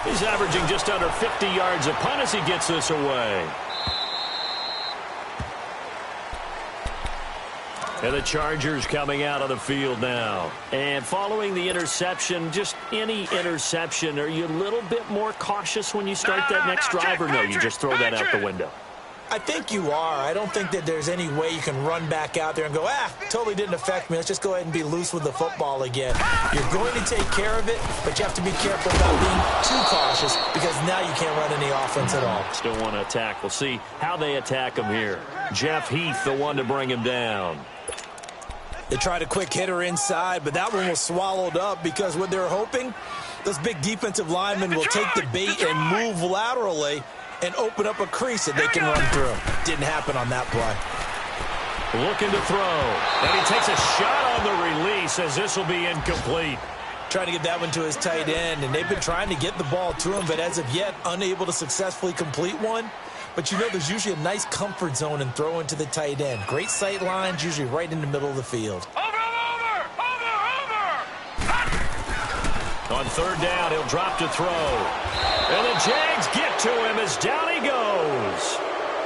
He's averaging just under 50 yards a punt as he gets this away. And the Chargers coming out of the field now. And following the interception, just any interception, are you a little bit more cautious when you start that next drive, or no, you just throw that out the window? I think you are. I don't think that there's any way you can run back out there and go, totally didn't affect me. Let's just go ahead and be loose with the football again. You're going to take care of it, but you have to be careful about being too cautious because now you can't run any offense at all. Still want to attack. We'll see how they attack him here. Jeff Heath, the one to bring him down. They tried a quick hitter inside, but that one was swallowed up because what they're hoping, those big defensive linemen will take the bait and move laterally and open up a crease that they can run through. Didn't happen on that play. Looking to throw. And he takes a shot on the release as this will be incomplete. Trying to get that one to his tight end, and they've been trying to get the ball to him, but as of yet, unable to successfully complete one. But you know there's usually a nice comfort zone in throwing to the tight end. Great sight lines, usually right in the middle of the field. Over! On third down, he'll drop to throw. And the Jags get to him as down he goes.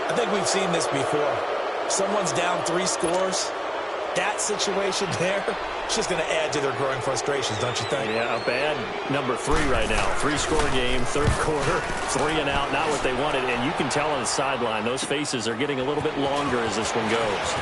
I think we've seen this before. Someone's down 3 scores. That situation there, it's just going to add to their growing frustrations, don't you think? Yeah, a bad number 3 right now. 3-score game, third quarter, 3 and out, not what they wanted. And you can tell on the sideline, those faces are getting a little bit longer as this one goes.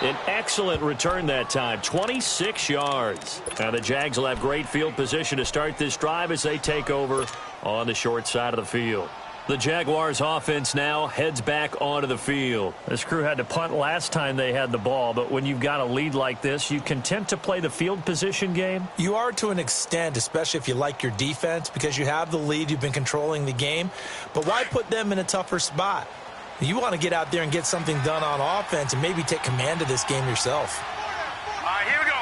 An excellent return that time, 26 yards. Now the Jags will have great field position to start this drive as they take over on the short side of the field. The Jaguars offense now heads back onto the field. This crew had to punt last time they had the ball, but when you've got a lead like this, you content to play the field position game? You are to an extent, especially if you like your defense, because you have the lead, you've been controlling the game. But why put them in a tougher spot? You want to get out there and get something done on offense and maybe take command of this game yourself. All right, here we go.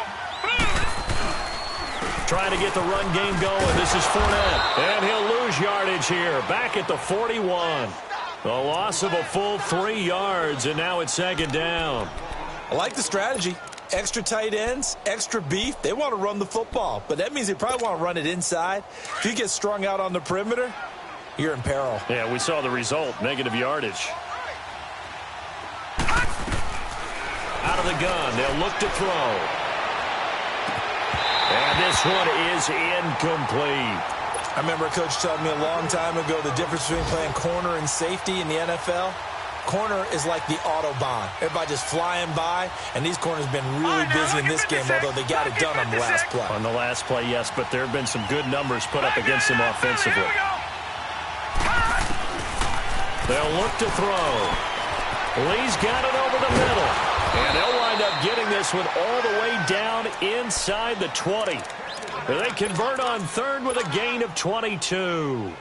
Trying to get the run game going. This is Fournette. And he'll lose yardage here. Back at the 41. The loss of a full 3 yards, and now it's second down. I like the strategy. Extra tight ends, extra beef. They want to run the football, but that means they probably want to run it inside. If you get strung out on the perimeter, you're in peril. Yeah, we saw the result. Negative yardage. Out of the gun, they'll look to throw. And this one is incomplete. I remember a coach telling me a long time ago the difference between playing corner and safety in the NFL. Corner is like the Autobahn. Everybody just flying by, and these corners have been really busy in this game, although they got it done on the last play. On the last play, yes, but there have been some good numbers put up against them offensively. They'll look to throw. Lee's got it over the middle. And they'll wind up getting this one all the way down inside the 20. They convert on third with a gain of 22.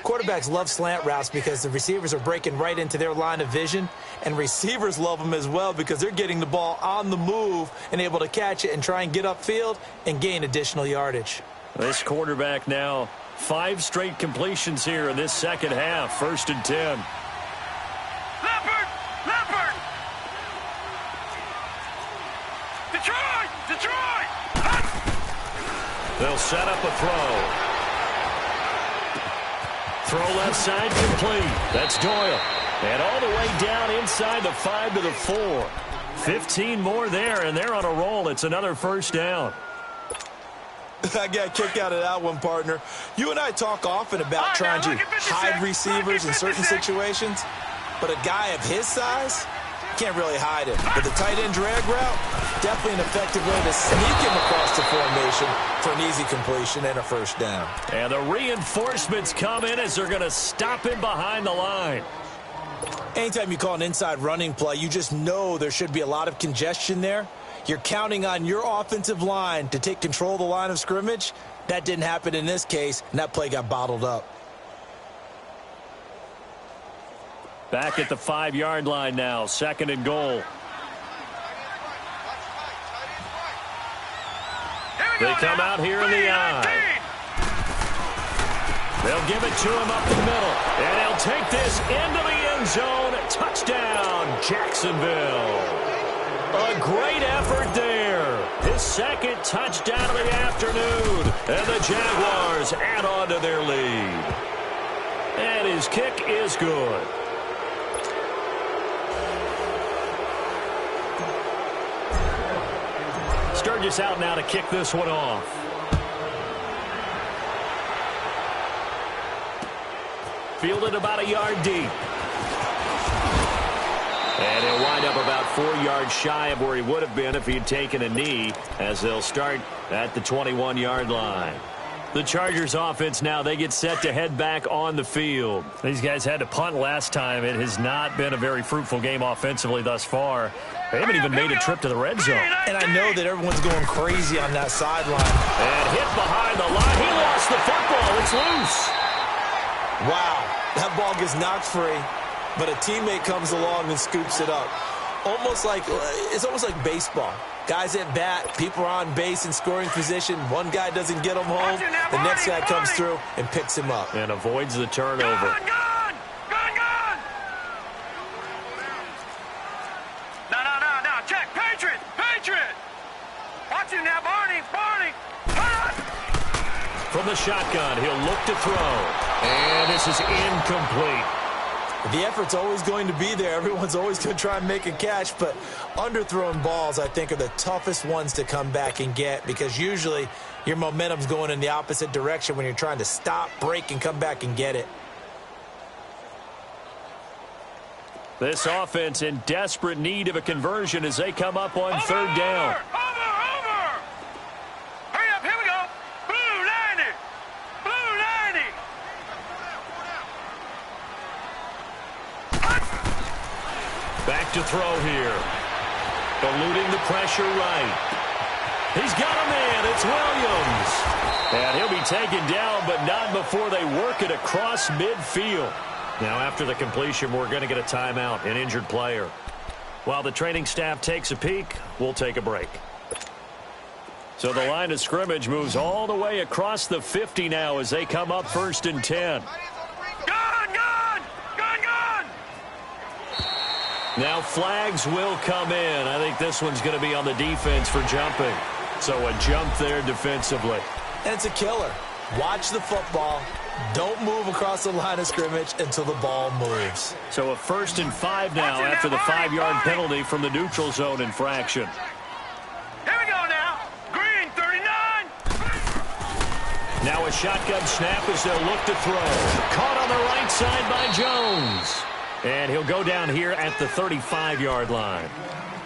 Quarterbacks love slant routes because the receivers are breaking right into their line of vision, and receivers love them as well because they're getting the ball on the move and able to catch it and try and get upfield and gain additional yardage. This quarterback now 5 straight completions here in this second half. 1st and 10. Leopard! Detroit! They'll set up a throw. Throw left side complete. That's Doyle. And all the way down inside the 5 to the 4. 15 more there, and they're on a roll. It's another first down. I got a kick out of that one, partner. You and I talk often about trying to hide receivers in certain situations, but a guy of his size can't really hide him. But the tight end drag route, definitely an effective way to sneak him across the formation for an easy completion and a first down. And the reinforcements come in as they're going to stop him behind the line. Anytime you call an inside running play, you just know there should be a lot of congestion there. You're counting on your offensive line to take control of the line of scrimmage. That didn't happen in this case, and that play got bottled up. Back at the 5-yard line now, 2nd and goal. They come out here in the eye. They'll give it to him up the middle. And he'll take this into the end zone. Touchdown, Jacksonville. A great effort there. His 2nd touchdown of the afternoon. And the Jaguars add on to their lead. And his kick is good. Sturgis out now to kick this one off. Fielded about a yard deep. And he'll wind up about 4 yards shy of where he would have been if he had taken a knee, as they'll start at the 21-yard line. The Chargers offense now, they get set to head back on the field. These guys had to punt last time. It has not been a very fruitful game offensively thus far. They haven't even made a trip to the red zone. And I know that everyone's going crazy on that sideline. And hit behind the line. He lost the football. It's loose. Wow, that ball gets knocked free, but a teammate comes along and scoops it up. It's almost like baseball. Guys at bat, people are on base in scoring position. One guy doesn't get him home. The next guy comes through and picks him up. And avoids the turnover. Gun! No. Check. Patriot. Watch him now, Barney. From the shotgun, he'll look to throw. And this is incomplete. The effort's always going to be there. Everyone's always going to try and make a catch, but underthrown balls, I think, are the toughest ones to come back and get, because usually your momentum's going in the opposite direction when you're trying to stop, break, and come back and get it. This offense in desperate need of a conversion as they come up on 3rd down. Over! Hurry up, here we go. Blue 90. Back to throw here. Eluding the pressure right. He's got a man. It's Williams. And he'll be taken down, but not before they work it across midfield. Now, after the completion, we're going to get a timeout, an injured player. While the training staff takes a peek, we'll take a break. So the line of scrimmage moves all the way across the 50 now as they come up 1st and 10. Gun! Now flags will come in. I think this one's going to be on the defense for jumping. So a jump there defensively. And it's a killer. Watch the football. Don't move across the line of scrimmage until the ball moves. So a 1st and 5 now after the 5-yard penalty from the neutral zone infraction. Here we go now. Green 39. Now a shotgun snap as they'll look to throw. Caught on the right side by Jones. And he'll go down here at the 35-yard line.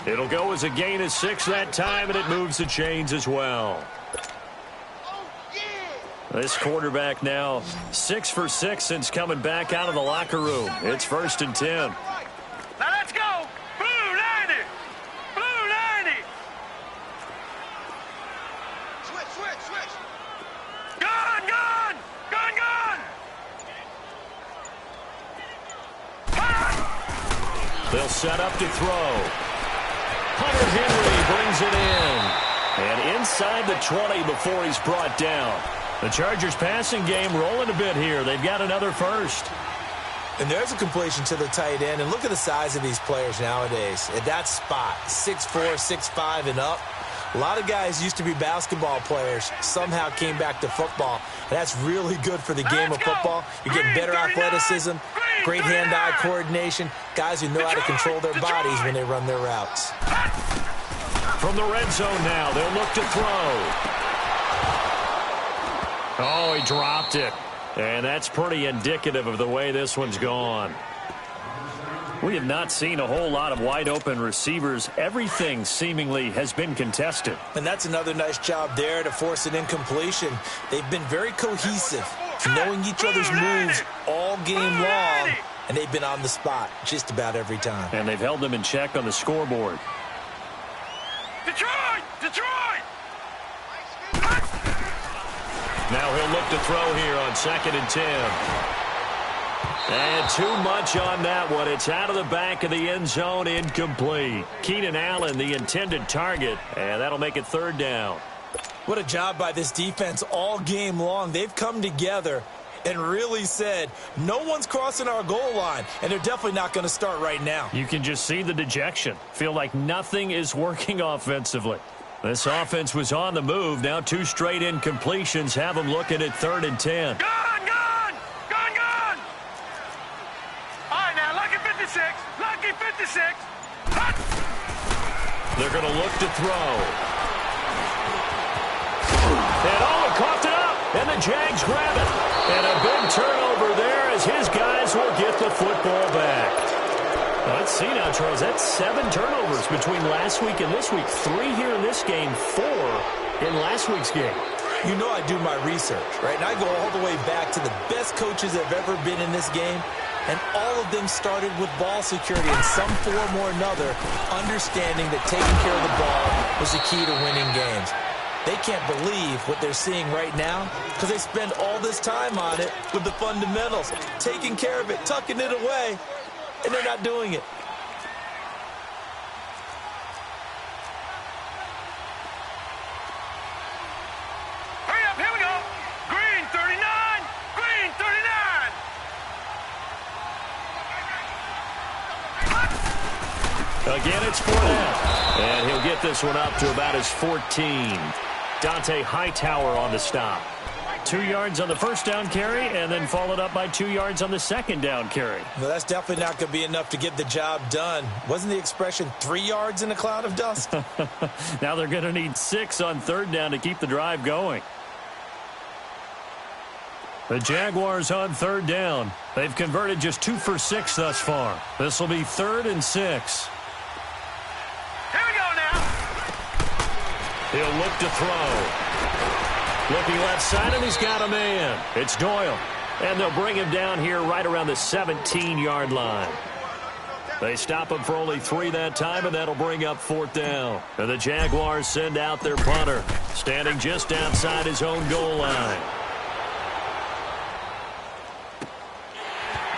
It'll go as a gain of 6 that time, and it moves the chains as well. This quarterback now 6 for 6 since coming back out of the locker room. It's 1st and 10. Now let's go. Blue 90. Switch. Gun. They'll set up to throw. Hunter Henry brings it in. And inside the 20 before he's brought down. The Chargers passing game rolling a bit here. They've got another 1st. And there's a completion to the tight end. And look at the size of these players nowadays. At that spot, 6'4", 6'5", and up. A lot of guys used to be basketball players, somehow came back to football. And that's really good for the game of football. You get better athleticism, great hand-eye coordination, guys who know how to control their bodies when they run their routes. From the red zone now, they'll look to throw. Oh, he dropped it. And that's pretty indicative of the way this one's gone. We have not seen a whole lot of wide-open receivers. Everything seemingly has been contested. And that's another nice job there to force an incompletion. They've been very cohesive, knowing each other's moves all game long, and they've been on the spot just about every time. And they've held them in check on the scoreboard. Detroit! Now he'll look to throw here on 2nd and 10. And too much on that one. It's out of the back of the end zone, incomplete. Keenan Allen, the intended target, and that'll make it 3rd down. What a job by this defense all game long. They've come together and really said, no one's crossing our goal line, and they're definitely not going to start right now. You can just see the dejection. Feel like nothing is working offensively. This offense was on the move. Now 2 straight incompletions have them looking at 3rd and 10. Gone! All right, now, lucky 56. Lucky 56. Hut! They're going to look to throw. And coughed it up, and the Jags grab it. And a big turnover there as his guys will get the football back. Now, let's see now, Charles. That's 7 turnovers between last week and this week. 3 here in this game, 4 in last week's game. You know I do my research, right? And I go all the way back to the best coaches that have ever been in this game. And all of them started with ball security in some form or another, understanding that taking care of the ball was the key to winning games. They can't believe what they're seeing right now because they spend all this time on it with the fundamentals, taking care of it, tucking it away, and they're not doing it. Hurry up, here we go. Green 39. Green 39. Again, it's Fournette. And he'll get this one up to about his 14. Dante Hightower on the stop. 2 yards on the first down carry, and then followed up by 2 yards on the second down carry. Well, that's definitely not going to be enough to get the job done. Wasn't the expression 3 yards in a cloud of dust? Now they're going to need 6 on 3rd down to keep the drive going. The Jaguars on 3rd down. They've converted just 2 for 6 thus far. This will be 3rd and 6. Here we go now. He'll look to throw. Looking left side, and he's got a man. It's Doyle. And they'll bring him down here right around the 17-yard line. They stop him for only 3 that time, and that'll bring up 4th down. And the Jaguars send out their punter, standing just outside his own goal line.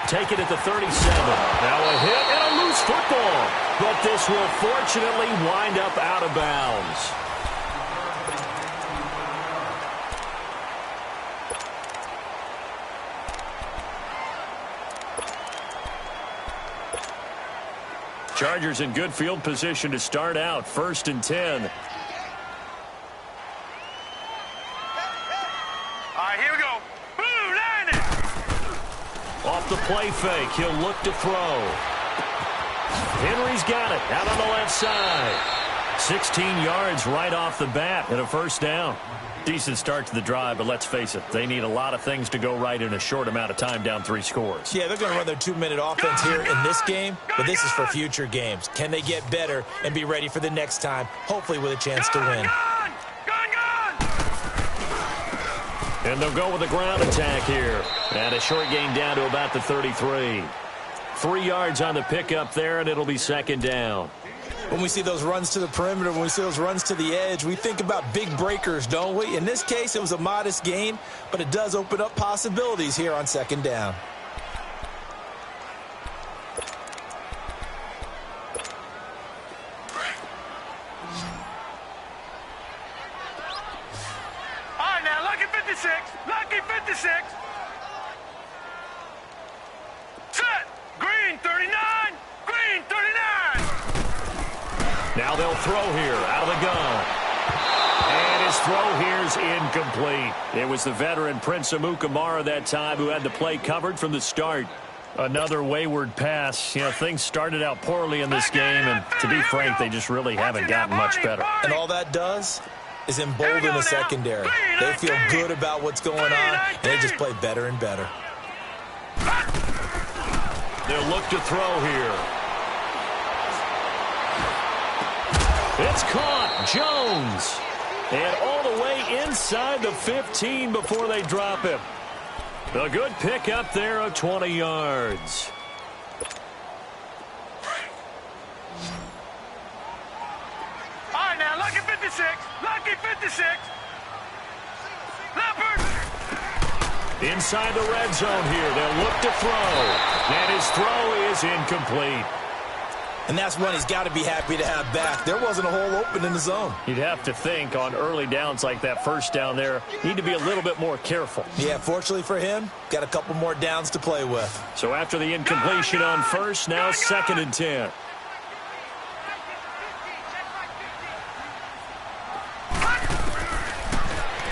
Take it at the 37. Now a hit and a loose football. But this will fortunately wind up out of bounds. Chargers in good field position to start out. 1st and 10. All right, here we go. Blue line it. Off the play fake, he'll look to throw. Henry's got it out on the left side. 16 yards right off the bat and a 1st down. Decent start to the drive, but let's face it, they need a lot of things to go right in a short amount of time, down 3 scores. Yeah, they're going to run their 2-minute offense here in this game, but this is for future games. Can they get better and be ready for the next time, hopefully with a chance to win? And they'll go with a ground attack here. And a short gain down to about the 33. 3 yards on the pickup there, and it'll be 2nd down. When we see those runs to the perimeter, when we see those runs to the edge, we think about big breakers, don't we? In this case, it was a modest gain, but it does open up possibilities here on 2nd down. All right, now, lucky 56. Lucky 56. Set. Green 39. Green 39. Now they'll throw here out of the gun. And his throw here's incomplete. It was the veteran Prince Amukamara that time who had the play covered from the start. Another wayward pass. You know, things started out poorly in this game, and to be frank, they just really haven't gotten much better. And all that does is embolden the secondary. They feel good about what's going on, and they just play better and better. They'll look to throw here. It's caught. Jones. And all the way inside the 15 before they drop him. A good pick up there of 20 yards. All right, now, lucky 56. Lucky 56. Leopard. Inside the red zone here. They'll look to throw. And his throw is incomplete. And that's one he's got to be happy to have back. There wasn't a hole open in the zone. You'd have to think on early downs like that first down there, need to be a little bit more careful. Yeah, fortunately for him, got a couple more downs to play with. So after the incompletion on first, now 2nd and 10.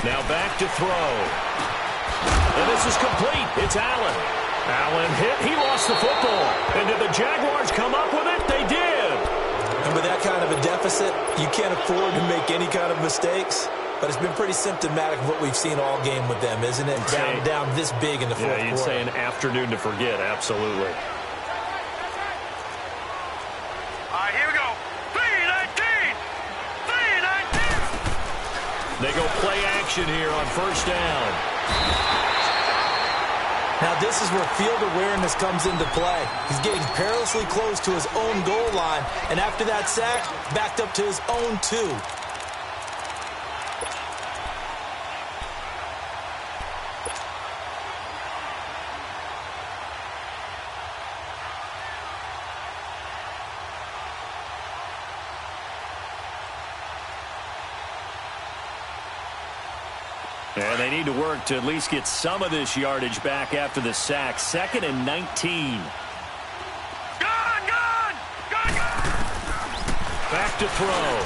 Now back to throw. And this is complete. It's Allen. Allen hit. He lost the football. And did the Jaguars come up with it? They did. And with that kind of a deficit, you can't afford to make any kind of mistakes. But it's been pretty symptomatic of what we've seen all game with them, isn't it? Down this big in the fourth quarter. Yeah, you'd say an afternoon to forget. Absolutely. All right, here we go. 3-19. 3-19. They go play action here on first down. Now this is where field awareness comes into play. He's getting perilously close to his own goal line, and after that sack, backed up to his own 2. And they need to work to at least get some of this yardage back after the sack. 2nd and 19. Gone! Back to throw.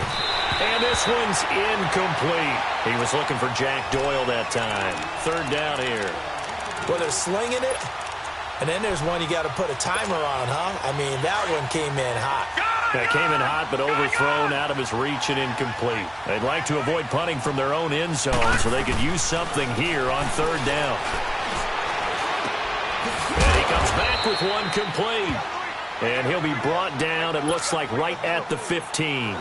And this one's incomplete. He was looking for Jack Doyle that time. 3rd down here. Well, they're slinging it. And then there's one you got to put a timer on, huh? I mean, that one came in hot. That came in hot, but overthrown, out of his reach and incomplete. They'd like to avoid punting from their own end zone so they could use something here on 3rd down. And he comes back with one complete. And he'll be brought down, it looks like, right at the 15.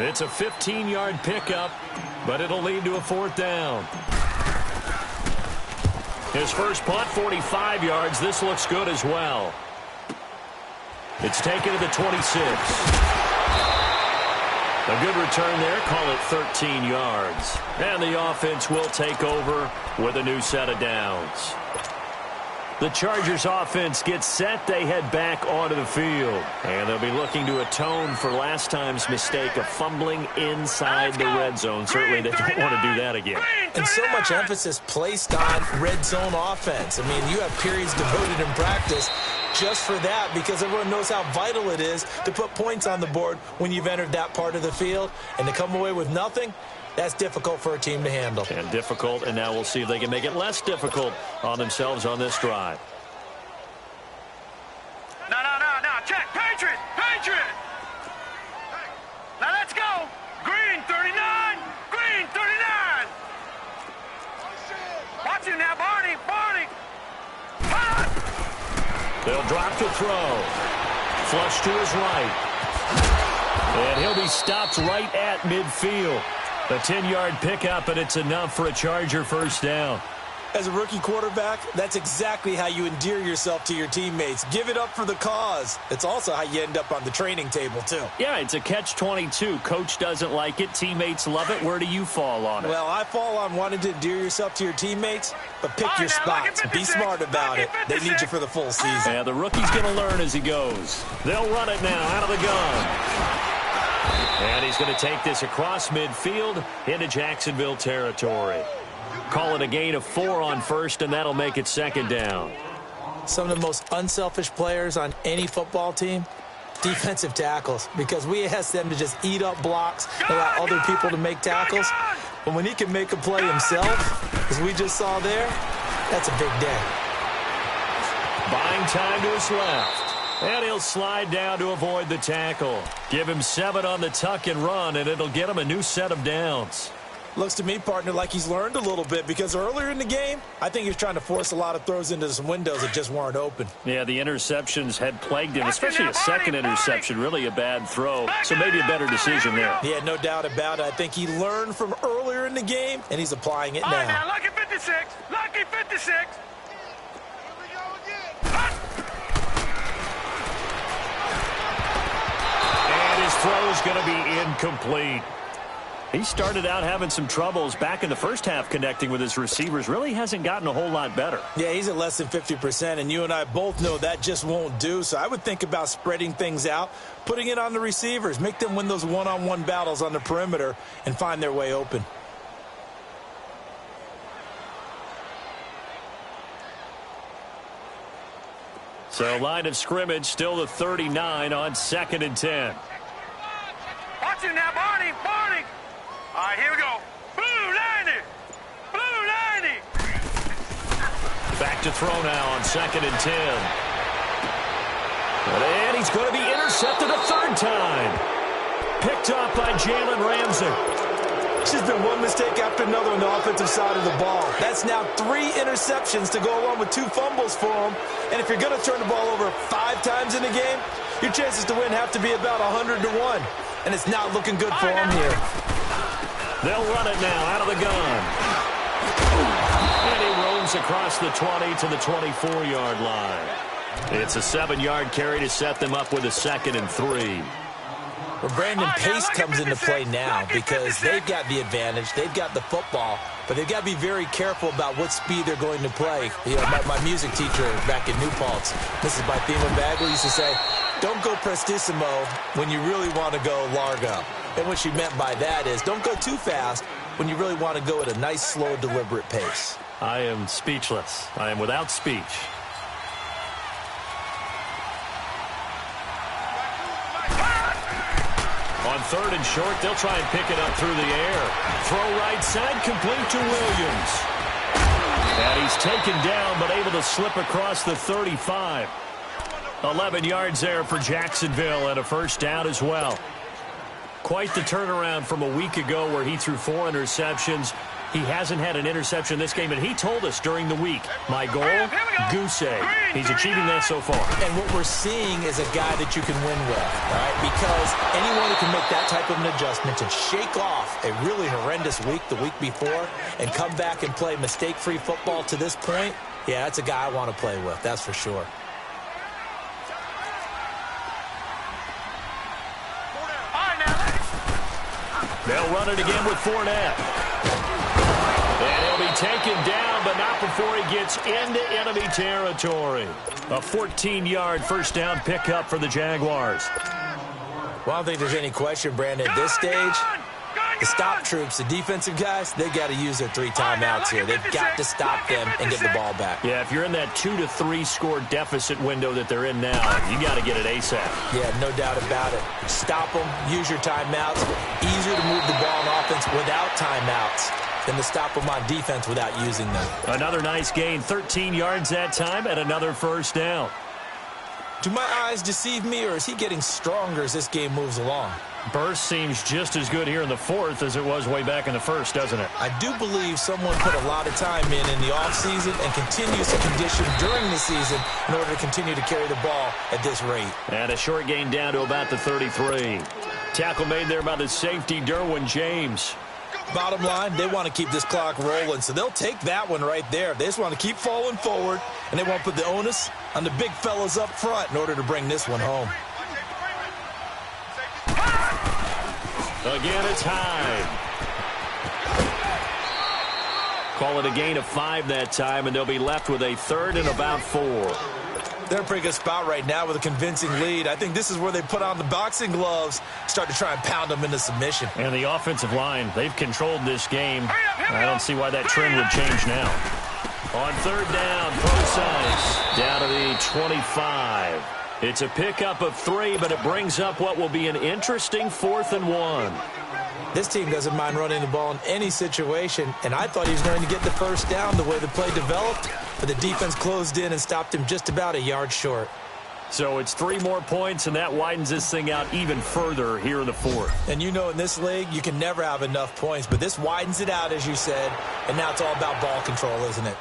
It's a 15-yard pickup, but it'll lead to a 4th down. His first punt, 45 yards. This looks good as well. It's taken to the 26. A good return there. Call it 13 yards. And the offense will take over with a new set of downs. The Chargers offense gets set. They head back onto the field. And they'll be looking to atone for last time's mistake of fumbling inside the red zone. Certainly they don't want to do that again. And so much emphasis placed on red zone offense. I mean, you have periods devoted in practice just for that, because everyone knows how vital it is to put points on the board when you've entered that part of the field. And to come away with nothing, that's difficult for a team to handle. And difficult, and now we'll see if they can make it less difficult on themselves on this drive. No. Check. Patriot. Now let's go. Green 39. Green 39. Watch him now, Barney. They'll drop to throw. Flush to his right. And he'll be stopped right at midfield. A 10-yard pickup, and it's enough for a Charger first down. As a rookie quarterback, that's exactly how you endear yourself to your teammates. Give it up for the cause. It's also how you end up on the training table, too. Yeah, it's a catch-22. Coach doesn't like it. Teammates love it. Where do you fall on it? Well, I fall on wanting to endear yourself to your teammates, but pick your spots. Be smart about it. They need you for the full season. Yeah, the rookie's going to learn as he goes. They'll run it now out of the gun. And he's going to take this across midfield into Jacksonville territory. Call it a gain of 4 on first, and that'll make it 2nd down. Some of the most unselfish players on any football team, defensive tackles, because we ask them to just eat up blocks and allow other people to make tackles. But when he can make a play himself, as we just saw there, that's a big day. Buying time to his left. And he'll slide down to avoid the tackle. Give him 7 on the tuck and run, and it'll get him a new set of downs. Looks to me, partner, like he's learned a little bit, because earlier in the game, I think he was trying to force a lot of throws into some windows that just weren't open. Yeah, the interceptions had plagued him, especially a second interception, really a bad throw. So maybe a better decision there. Yeah, no doubt about it. I think he learned from earlier in the game, and he's applying it All now. right, now, lucky 56. Lucky 56. And his throw is going to be incomplete. He started out having some troubles back in the first half connecting with his receivers. Really hasn't gotten a whole lot better. Yeah, he's at less than 50%, and you and I both know that just won't do. So I would think about spreading things out, putting it on the receivers, make them win those one-on-one battles on the perimeter and find their way open. So line of scrimmage still the 39 on 2nd and 10. Watch him now, Barney. Barney. All right, here we go. Blue 90. Blue 90. Back to throw now on 2nd and 10. And he's going to be intercepted a third time. Picked off by Jalen Ramsey. It's just been one mistake after another on the offensive side of the ball. That's now 3 interceptions to go along with 2 fumbles for him. And if you're going to turn the ball over 5 times in the game, your chances to win have to be about 100 to 1. And it's not looking good for him here. They'll run it now out of the gun. And he roams across the 20 to the 24-yard line. It's a 7-yard carry to set them up with a 2nd and 3. Well, Brandon, pace comes into play now because they've got the advantage. They've got the football, but they've got to be very careful about what speed they're going to play. You know, my music teacher back in New Paltz, Mrs. Bythema Bagley, used to say, don't go prestissimo when you really want to go largo. And what she meant by that is don't go too fast when you really want to go at a nice, slow, deliberate pace. I am speechless. I am without speech. On 3rd and short, they'll try and pick it up through the air. Throw right side, complete to Williams. And he's taken down, but able to slip across the 35. 11 yards there for Jacksonville and a first down as well. Quite the turnaround from a week ago where he threw 4 interceptions. He hasn't had an interception this game, and he told us during the week, my goal, goose egg. He's achieving that so far. And what we're seeing is a guy that you can win with, all right? Because anyone who can make that type of an adjustment and shake off a really horrendous week the week before and come back and play mistake-free football to this point, yeah, that's a guy I want to play with, that's for sure. They'll run it again with Fournette. And he'll be taken down, but not before he gets into enemy territory. A 14-yard first down pickup for the Jaguars. Well, I don't think there's any question, Brandon, at this stage, the stop troops, the defensive guys, they've got to use their 3 timeouts here. They've got to stop them and get the ball back. Yeah, if you're in that 2 to 3 score deficit window that they're in now, you got to get it ASAP. Yeah, no doubt about it. Stop them, use your timeouts. Easier to move the ball on offense without timeouts than to stop them on defense without using them. Another nice gain, 13 yards that time, and another first down. Do my eyes deceive me, or is he getting stronger as this game moves along? Burst seems just as good here in the 4th as it was way back in the 1st, doesn't it? I do believe someone put a lot of time in the offseason and continues to condition during the season in order to continue to carry the ball at this rate. And a short gain down to about the 33. Tackle made there by the safety, Derwin James. Bottom line, they want to keep this clock rolling, so they'll take that one right there. They just want to keep falling forward, and they want to put the onus on the big fellas up front in order to bring this one home. Again, it's Hyde. Call it a gain of 5 that time, and they'll be left with a 3rd and about 4. They're in a pretty good spot right now with a convincing lead. I think this is where they put on the boxing gloves, start to try and pound them into submission. And the offensive line, they've controlled this game. I don't see why that trend would change now. On 3rd down, Procise down to the 25. It's a pickup of 3, but it brings up what will be an interesting 4th and 1. This team doesn't mind running the ball in any situation, and I thought he was going to get the first down the way the play developed, but the defense closed in and stopped him just about a yard short. So it's 3 more points, and that widens this thing out even further here in the 4th. And you know in this league, you can never have enough points, but this widens it out, as you said, and now it's all about ball control, isn't it?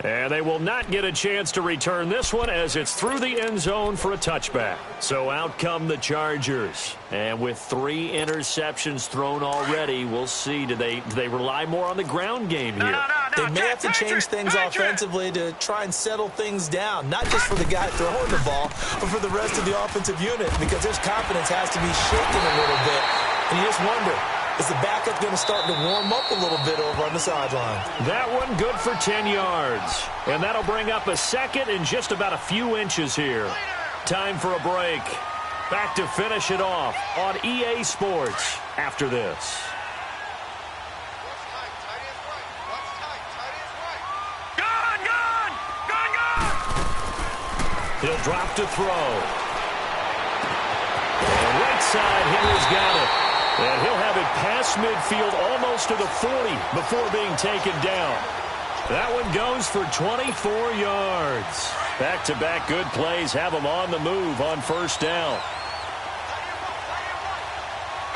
And they will not get a chance to return this one as it's through the end zone for a touchback. So out come the Chargers. And with 3 interceptions thrown already, we'll see. Do they rely more on the ground game here? They may have to change things offensively to try and settle things down, not just for the guy throwing the ball, but for the rest of the offensive unit, because their confidence has to be shaken a little bit. And you just wonder kind of starting to warm up a little bit over on the sideline. That one good for 10 yards. And that'll bring up a second and just about a few inches here. Time for a break. Back to finish it off on EA Sports after this. He'll drop to throw. And right side, Henry's got it. And he'll have it past midfield almost to the 40 before being taken down. That one goes for 24 yards. Back-to-back good plays have him on the move on first down.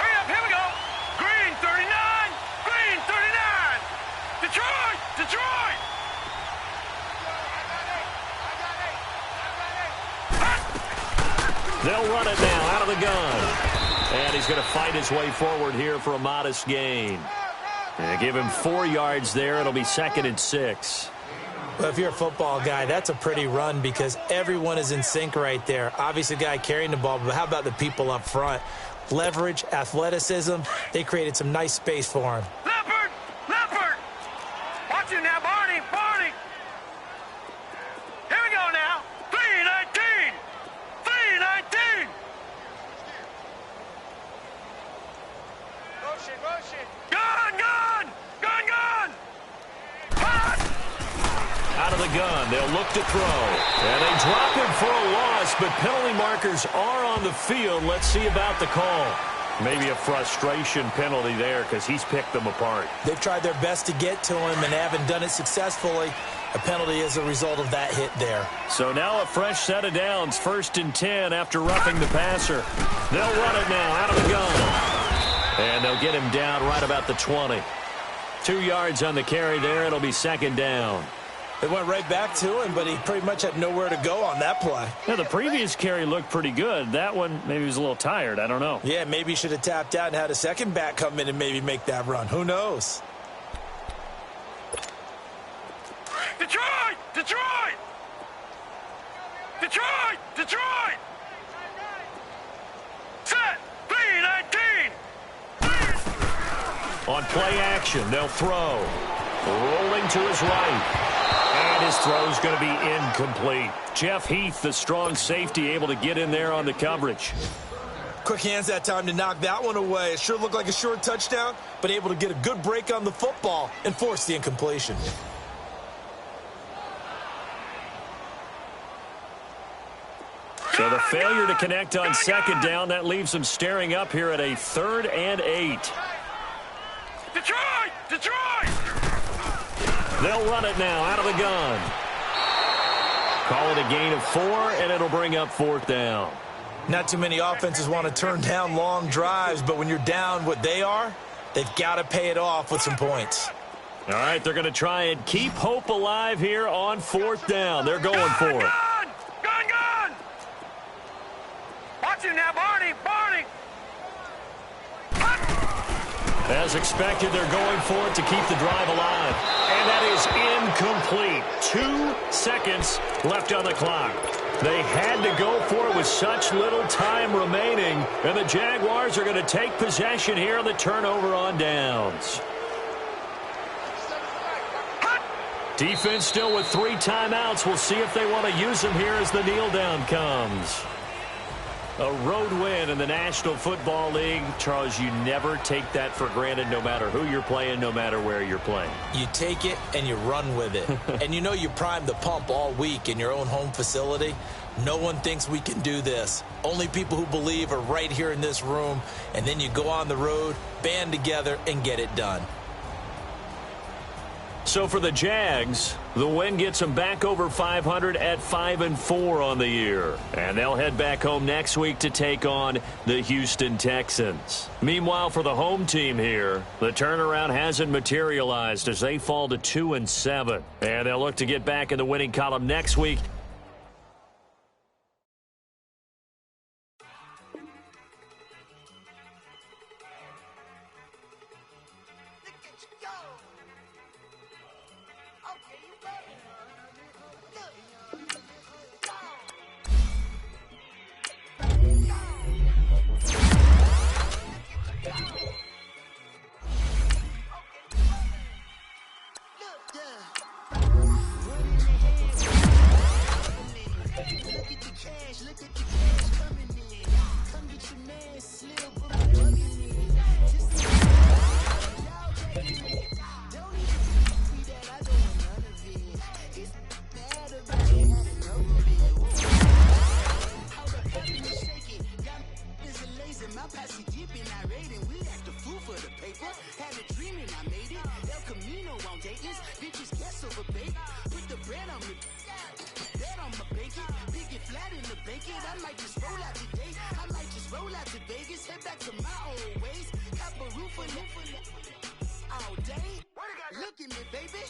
Hurry up, here we go. Green 39, Green 39. Detroit, Detroit. They'll run it now out of the gun. And he's going to fight his way forward here for a modest gain. And give him 4 yards there. It'll be 2nd and 6. Well, if you're a football guy, that's a pretty run because everyone is in sync right there. Obviously, the guy carrying the ball, but how about the people up front? Leverage, athleticism, they created some nice space for him. Leopard, Leopard. Watch it now, Barney, Barney. Here we go now. 319, 319. Motion. Gun, gun, gun, gun. Pass. Out of the gun, they'll look to throw. And they drop him for a loss, but penalty markers are on the field. Let's see about the call. Maybe a frustration penalty there because he's picked them apart. They've tried their best to get to him and haven't done it successfully. A penalty is a result of that hit there. So now a fresh set of downs, 1st and 10 after roughing the passer. They'll run it now out of the gun. And they'll get him down right about the 20. 2 yards on the carry there. It'll be 2nd down. They went right back to him, but he pretty much had nowhere to go on that play. Yeah, the previous carry looked pretty good. That one, maybe he was a little tired. I don't know. Yeah, maybe he should have tapped out and had a second back come in and maybe make that run. Who knows? Detroit, Detroit. Detroit, Detroit. Set, 319. On play action, they'll throw. Rolling to his right. And his throw's going to be incomplete. Jeff Heath, the strong safety, able to get in there on the coverage. Quick hands that time to knock that one away. It sure looked like a short touchdown, but able to get a good break on the football and force the incompletion. So the failure to connect on 2nd down, that leaves them staring up here at a 3rd and 8. Detroit, Detroit. They'll run it now out of the gun. Call it a gain of 4, and it'll bring up 4th down. Not too many offenses want to turn down long drives, but when you're down what they are, they've got to pay it off with some points. All right, they're going to try and keep hope alive here on 4th down. They're going for it. Gun. Watch it now, Barney, Barney. As expected, they're going for it to keep the drive alive. And that is incomplete. 2 seconds left on the clock. They had to go for it with such little time remaining. And the Jaguars are going to take possession here on the turnover on downs. Defense still with 3 timeouts. We'll see if they want to use them here as the kneel down comes. A road win in the National Football League. Charles, you never take that for granted no matter who you're playing, no matter where you're playing. You take it and you run with it. And you know you primed the pump all week in your own home facility. No one thinks we can do this. Only people who believe are right here in this room. And then you go on the road, band together, and get it done. So for the Jags, the win gets them back over 500 at 5-4 on the year. And they'll head back home next week to take on the Houston Texans. Meanwhile, for the home team here, the turnaround hasn't materialized as they fall to 2-7. And they'll look to get back in the winning column next week. Had a dream and I made it. El Camino on Dayton's. Bitches guess over bait. Put the brand on me. Bet on my bacon. Big it flat in the bacon. I might just roll out today. I might just roll out to Vegas. Head back to my old ways. Cop a roof all day. Look at me, baby.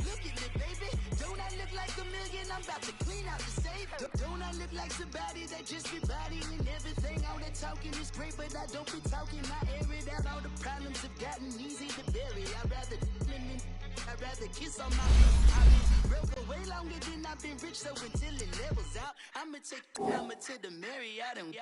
Look at me, baby. Don't I look like a million? I'm about to clean out the safe. Don't I look like somebody that just be bodying everything? All that talking is great, but I don't be talking. I air it out. All the problems have gotten easy to bury. I'd rather kiss on my lips. I've been broke for way longer than I've been rich, so until it levels out, I'ma to the Marriott and